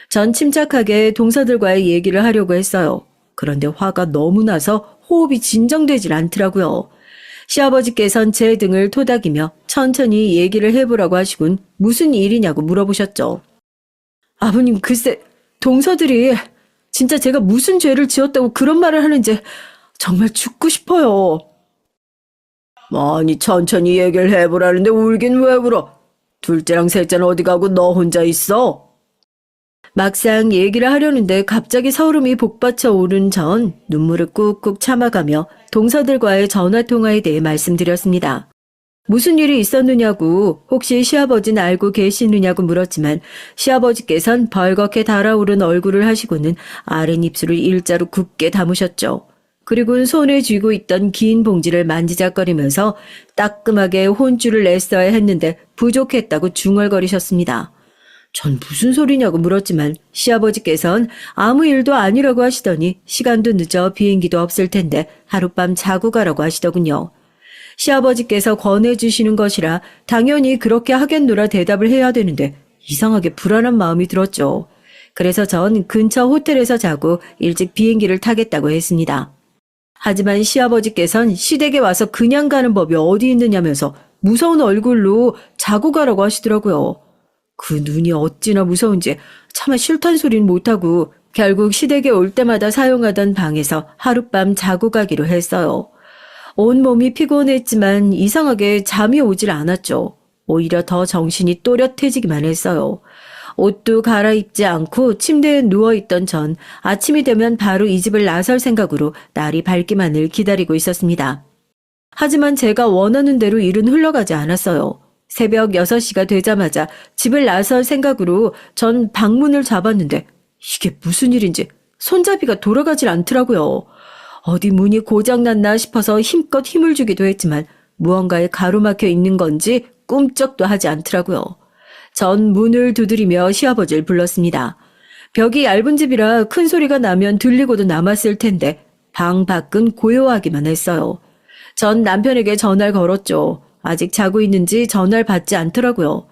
전 침착하게 동서들과의 얘기를 하려고 했어요. 그런데 화가 너무 나서 호흡이 진정되질 않더라고요. 시아버지께선 제 등을 토닥이며 천천히 얘기를 해보라고 하시곤 무슨 일이냐고 물어보셨죠. 아버님, 글쎄 동서들이 진짜 제가 무슨 죄를 지었다고 그런 말을 하는지 정말 죽고 싶어요. 아니, 천천히 얘기를 해보라는데 울긴 왜 울어? 둘째랑 셋째는 어디 가고 너 혼자 있어? 막상 얘기를 하려는데 갑자기 서름이 복받쳐 오른 전 눈물을 꾹꾹 참아가며 동서들과의 전화통화에 대해 말씀드렸습니다. 무슨 일이 있었느냐고 혹시 시아버지는 알고 계시느냐고 물었지만 시아버지께선 벌겋게 달아오른 얼굴을 하시고는 아랫입술을 일자로 굳게 담으셨죠. 그리고는 손에 쥐고 있던 긴 봉지를 만지작거리면서 따끔하게 혼쭐을 냈어야 했는데 부족했다고 중얼거리셨습니다. 전 무슨 소리냐고 물었지만 시아버지께선 아무 일도 아니라고 하시더니 시간도 늦어 비행기도 없을 텐데 하룻밤 자고 가라고 하시더군요. 시아버지께서 권해주시는 것이라 당연히 그렇게 하겠노라 대답을 해야 되는데 이상하게 불안한 마음이 들었죠. 그래서 전 근처 호텔에서 자고 일찍 비행기를 타겠다고 했습니다. 하지만 시아버지께선 시댁에 와서 그냥 가는 법이 어디 있느냐면서 무서운 얼굴로 자고 가라고 하시더라고요. 그 눈이 어찌나 무서운지 차마 싫다는 소리는 못하고 결국 시댁에 올 때마다 사용하던 방에서 하룻밤 자고 가기로 했어요. 온몸이 피곤했지만 이상하게 잠이 오질 않았죠. 오히려 더 정신이 또렷해지기만 했어요. 옷도 갈아입지 않고 침대에 누워있던 전 아침이 되면 바로 이 집을 나설 생각으로 날이 밝기만을 기다리고 있었습니다. 하지만 제가 원하는 대로 일은 흘러가지 않았어요. 새벽 6시가 되자마자 집을 나설 생각으로 전 방문을 잡았는데 이게 무슨 일인지 손잡이가 돌아가질 않더라고요. 어디 문이 고장났나 싶어서 힘껏 힘을 주기도 했지만 무언가에 가로막혀 있는 건지 꿈쩍도 하지 않더라고요. 전 문을 두드리며 시아버지를 불렀습니다. 벽이 얇은 집이라 큰 소리가 나면 들리고도 남았을 텐데 방 밖은 고요하기만 했어요. 전 남편에게 전화를 걸었죠. 아직 자고 있는지 전화를 받지 않더라고요.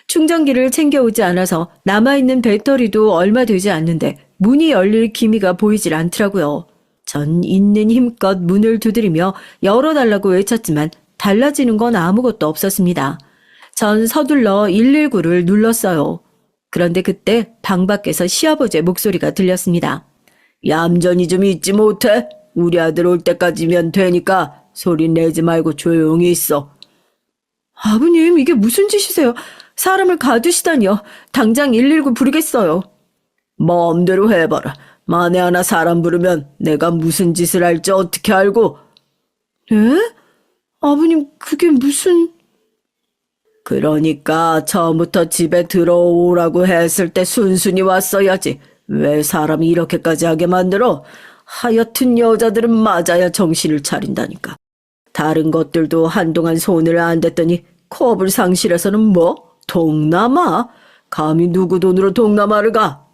충전기를 챙겨오지 않아서 남아있는 배터리도 얼마 되지 않는데 문이 열릴 기미가 보이질 않더라고요. 전 있는 힘껏 문을 두드리며 열어달라고 외쳤지만 달라지는 건 아무것도 없었습니다. 전 서둘러 119를 눌렀어요. 그런데 그때 방 밖에서 시아버지의 목소리가 들렸습니다. 얌전히 좀 있지 못해? 우리 아들 올 때까지면 되니까 소리 내지 말고 조용히 있어. 아버님, 이게 무슨 짓이세요? 사람을 가두시다니요. 당장 119 부르겠어요. 마음대로 해봐라. 만에 하나 사람 부르면 내가 무슨 짓을 할지 어떻게 알고? 네? 아버님, 그게 무슨... 그러니까 처음부터 집에 들어오라고 했을 때 순순히 왔어야지. 왜 사람이 이렇게까지 하게 만들어? 하여튼 여자들은 맞아야 정신을 차린다니까. 다른 것들도 한동안 손을 안 댔더니 컵을 상실해서는 뭐? 동남아? 감히 누구 돈으로 동남아를 가?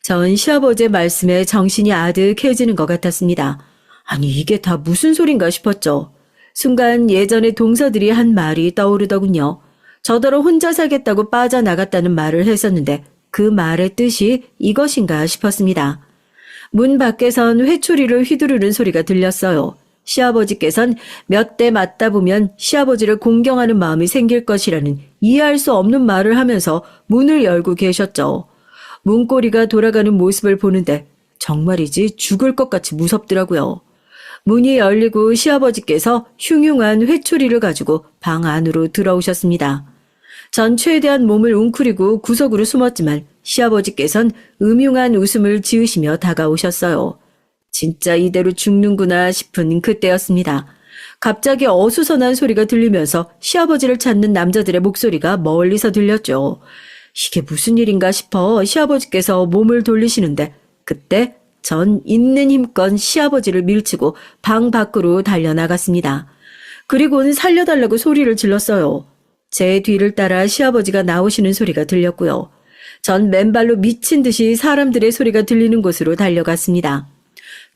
전 시아버지의 말씀에 정신이 아득해지는 것 같았습니다. 아니 이게 다 무슨 소린가 싶었죠. 순간 예전의 동서들이 한 말이 떠오르더군요. 저더러 혼자 살겠다고 빠져나갔다는 말을 했었는데 그 말의 뜻이 이것인가 싶었습니다. 문 밖에선 회초리를 휘두르는 소리가 들렸어요. 시아버지께선 몇 대 맞다 보면 시아버지를 공경하는 마음이 생길 것이라는 이해할 수 없는 말을 하면서 문을 열고 계셨죠. 문고리가 돌아가는 모습을 보는데 정말이지 죽을 것 같이 무섭더라고요. 문이 열리고 시아버지께서 흉흉한 회초리를 가지고 방 안으로 들어오셨습니다. 전 최대한 몸을 웅크리고 구석으로 숨었지만 시아버지께선 음흉한 웃음을 지으시며 다가오셨어요. 진짜 이대로 죽는구나 싶은 그때였습니다. 갑자기 어수선한 소리가 들리면서 시아버지를 찾는 남자들의 목소리가 멀리서 들렸죠. 이게 무슨 일인가 싶어 시아버지께서 몸을 돌리시는데 그때 전 있는 힘껏 시아버지를 밀치고 방 밖으로 달려나갔습니다. 그리고는 살려달라고 소리를 질렀어요. 제 뒤를 따라 시아버지가 나오시는 소리가 들렸고요. 전 맨발로 미친 듯이 사람들의 소리가 들리는 곳으로 달려갔습니다.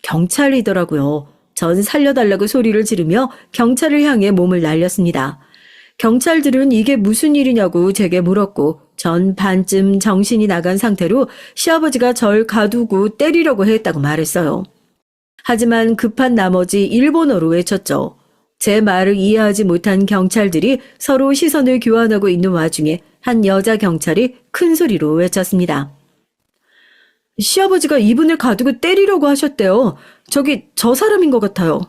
경찰이더라고요. 전 살려달라고 소리를 지르며 경찰을 향해 몸을 날렸습니다. 경찰들은 이게 무슨 일이냐고 제게 물었고 전 반쯤 정신이 나간 상태로 시아버지가 절 가두고 때리려고 했다고 말했어요. 하지만 급한 나머지 일본어로 외쳤죠. 제 말을 이해하지 못한 경찰들이 서로 시선을 교환하고 있는 와중에 한 여자 경찰이 큰 소리로 외쳤습니다. 시아버지가 이분을 가두고 때리려고 하셨대요. 저기 저 사람인 것 같아요.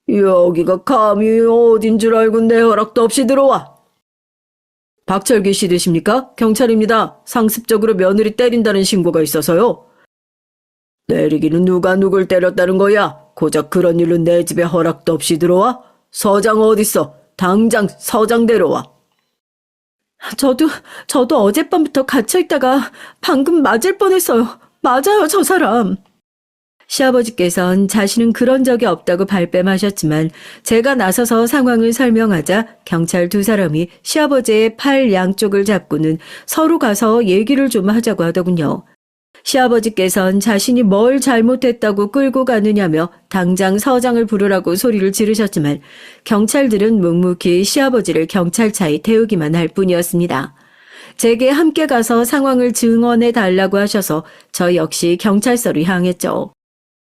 여기가 감히 어딘 줄 알고 내 허락도 없이 들어와. 박철기 씨 되십니까? 경찰입니다. 상습적으로 며느리 때린다는 신고가 있어서요. 때리기는 누가 누굴 때렸다는 거야? 고작 그런 일로 내 집에 허락도 없이 들어와? 서장 어딨어? 당장 서장 데려와. 저도 어젯밤부터 갇혀있다가 방금 맞을 뻔했어요. 맞아요, 저 사람. 시아버지께선 자신은 그런 적이 없다고 발뺌하셨지만 제가 나서서 상황을 설명하자 경찰 두 사람이 시아버지의 팔 양쪽을 잡고는 서로 가서 얘기를 좀 하자고 하더군요. 시아버지께선 자신이 뭘 잘못했다고 끌고 가느냐며 당장 서장을 부르라고 소리를 지르셨지만 경찰들은 묵묵히 시아버지를 경찰차에 태우기만 할 뿐이었습니다. 제게 함께 가서 상황을 증언해 달라고 하셔서 저 역시 경찰서로 향했죠.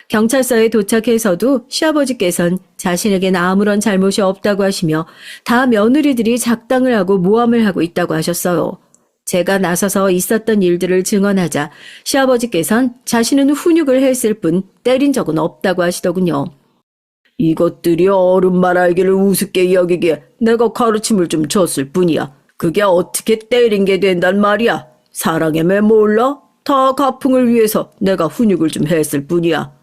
경찰서에 도착해서도 시아버지께선 자신에겐 아무런 잘못이 없다고 하시며 다 며느리들이 작당을 하고 모함을 하고 있다고 하셨어요. 제가 나서서 있었던 일들을 증언하자 시아버지께선 자신은 훈육을 했을 뿐 때린 적은 없다고 하시더군요. 이것들이 어른 말 알기를 우습게 여기기에 내가 가르침을 좀 줬을 뿐이야. 그게 어떻게 때린 게 된단 말이야. 사랑의 매 몰라? 다 가풍을 위해서 내가 훈육을 좀 했을 뿐이야.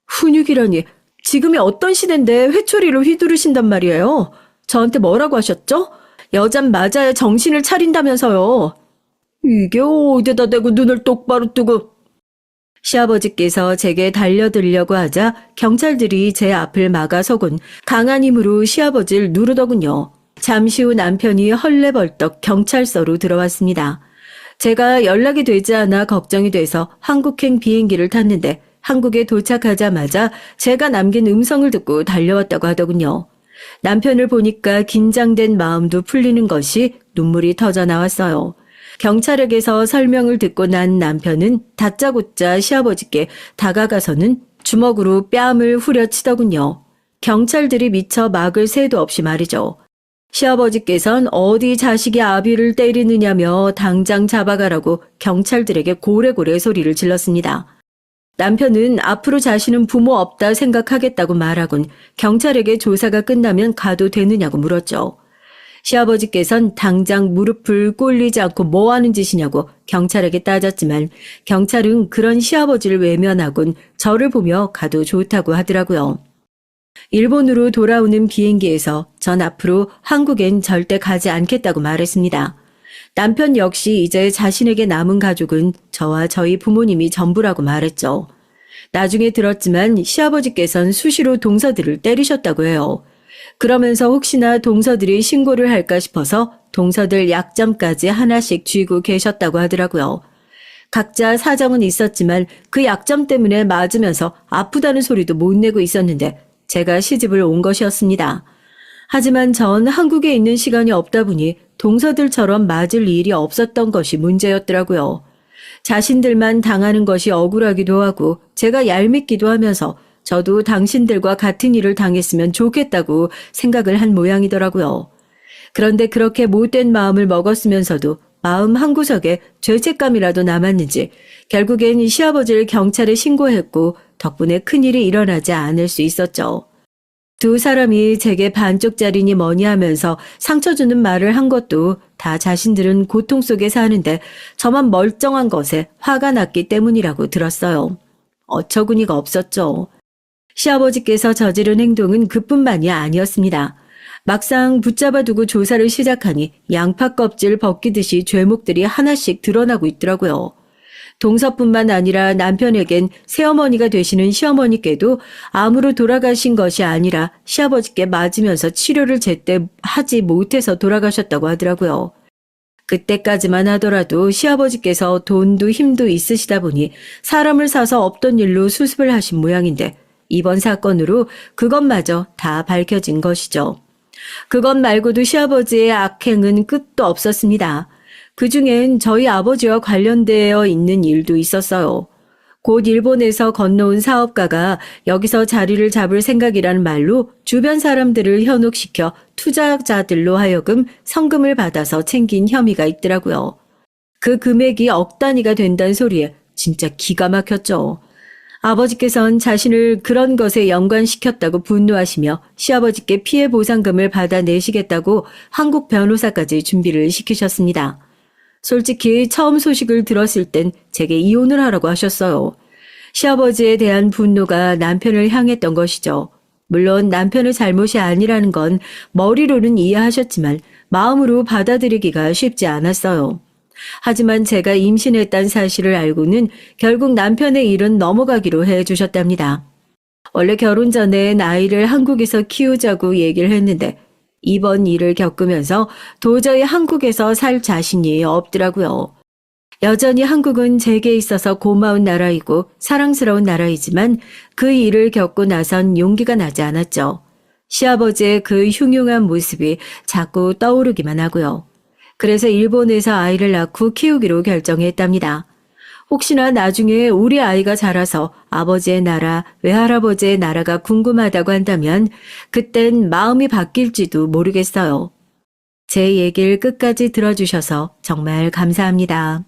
훈육이라니 지금이 어떤 시대인데 회초리로 휘두르신단 말이에요. 저한테 뭐라고 하셨죠? 여잔 맞아야 정신을 차린다면서요. 이게 어디다 대고 눈을 똑바로 뜨고. 시아버지께서 제게 달려들려고 하자 경찰들이 제 앞을 막아서곤 강한 힘으로 시아버지를 누르더군요. 잠시 후 남편이 헐레벌떡 경찰서로 들어왔습니다. 제가 연락이 되지 않아 걱정이 돼서 한국행 비행기를 탔는데 한국에 도착하자마자 제가 남긴 음성을 듣고 달려왔다고 하더군요. 남편을 보니까 긴장된 마음도 풀리는 것이 눈물이 터져 나왔어요. 경찰에게서 설명을 듣고 난 남편은 다짜고짜 시아버지께 다가가서는 주먹으로 뺨을 후려치더군요. 경찰들이 미처 막을 새도 없이 말이죠. 시아버지께선 어디 자식이 아비를 때리느냐며 당장 잡아가라고 경찰들에게 고래고래 소리를 질렀습니다. 남편은 앞으로 자신은 부모 없다 생각하겠다고 말하곤 경찰에게 조사가 끝나면 가도 되느냐고 물었죠. 시아버지께선 당장 무릎을 꿇리지 않고 뭐 하는 짓이냐고 경찰에게 따졌지만 경찰은 그런 시아버지를 외면하곤 저를 보며 가도 좋다고 하더라고요. 일본으로 돌아오는 비행기에서 전 앞으로 한국엔 절대 가지 않겠다고 말했습니다. 남편 역시 이제 자신에게 남은 가족은 저와 저희 부모님이 전부라고 말했죠. 나중에 들었지만 시아버지께선 수시로 동서들을 때리셨다고 해요. 그러면서 혹시나 동서들이 신고를 할까 싶어서 동서들 약점까지 하나씩 쥐고 계셨다고 하더라고요. 각자 사정은 있었지만 그 약점 때문에 맞으면서 아프다는 소리도 못 내고 있었는데 제가 시집을 온 것이었습니다. 하지만 전 한국에 있는 시간이 없다 보니 동서들처럼 맞을 일이 없었던 것이 문제였더라고요. 자신들만 당하는 것이 억울하기도 하고 제가 얄밉기도 하면서 저도 당신들과 같은 일을 당했으면 좋겠다고 생각을 한 모양이더라고요. 그런데 그렇게 못된 마음을 먹었으면서도 마음 한구석에 죄책감이라도 남았는지 결국엔 시아버지를 경찰에 신고했고 덕분에 큰일이 일어나지 않을 수 있었죠. 두 사람이 제게 반쪽짜리니 뭐니 하면서 상처 주는 말을 한 것도 다 자신들은 고통 속에 사는데 저만 멀쩡한 것에 화가 났기 때문이라고 들었어요. 어처구니가 없었죠. 시아버지께서 저지른 행동은 그뿐만이 아니었습니다. 막상 붙잡아두고 조사를 시작하니 양파 껍질 벗기듯이 죄목들이 하나씩 드러나고 있더라고요. 동서뿐만 아니라 남편에겐 새어머니가 되시는 시어머니께도 암으로 돌아가신 것이 아니라 시아버지께 맞으면서 치료를 제때 하지 못해서 돌아가셨다고 하더라고요. 그때까지만 하더라도 시아버지께서 돈도 힘도 있으시다 보니 사람을 사서 없던 일로 수습을 하신 모양인데 이번 사건으로 그것마저 다 밝혀진 것이죠. 그것 말고도 시아버지의 악행은 끝도 없었습니다. 그중엔 저희 아버지와 관련되어 있는 일도 있었어요. 곧 일본에서 건너온 사업가가 여기서 자리를 잡을 생각이라는 말로 주변 사람들을 현혹시켜 투자자들로 하여금 성금을 받아서 챙긴 혐의가 있더라고요. 그 금액이 억 단위가 된다는 소리에 진짜 기가 막혔죠. 아버지께선 자신을 그런 것에 연관시켰다고 분노하시며 시아버지께 피해 보상금을 받아내시겠다고 한국 변호사까지 준비를 시키셨습니다. 솔직히 처음 소식을 들었을 땐 제게 이혼을 하라고 하셨어요. 시아버지에 대한 분노가 남편을 향했던 것이죠. 물론 남편의 잘못이 아니라는 건 머리로는 이해하셨지만 마음으로 받아들이기가 쉽지 않았어요. 하지만 제가 임신했다는 사실을 알고는 결국 남편의 일은 넘어가기로 해주셨답니다. 원래 결혼 전에 아이를 한국에서 키우자고 얘기를 했는데 이번 일을 겪으면서 도저히 한국에서 살 자신이 없더라고요. 여전히 한국은 제게 있어서 고마운 나라이고 사랑스러운 나라이지만 그 일을 겪고 나선 용기가 나지 않았죠. 시아버지의 그 흉흉한 모습이 자꾸 떠오르기만 하고요. 그래서 일본에서 아이를 낳고 키우기로 결정했답니다. 혹시나 나중에 우리 아이가 자라서 아버지의 나라, 외할아버지의 나라가 궁금하다고 한다면 그땐 마음이 바뀔지도 모르겠어요. 제 얘기를 끝까지 들어주셔서 정말 감사합니다.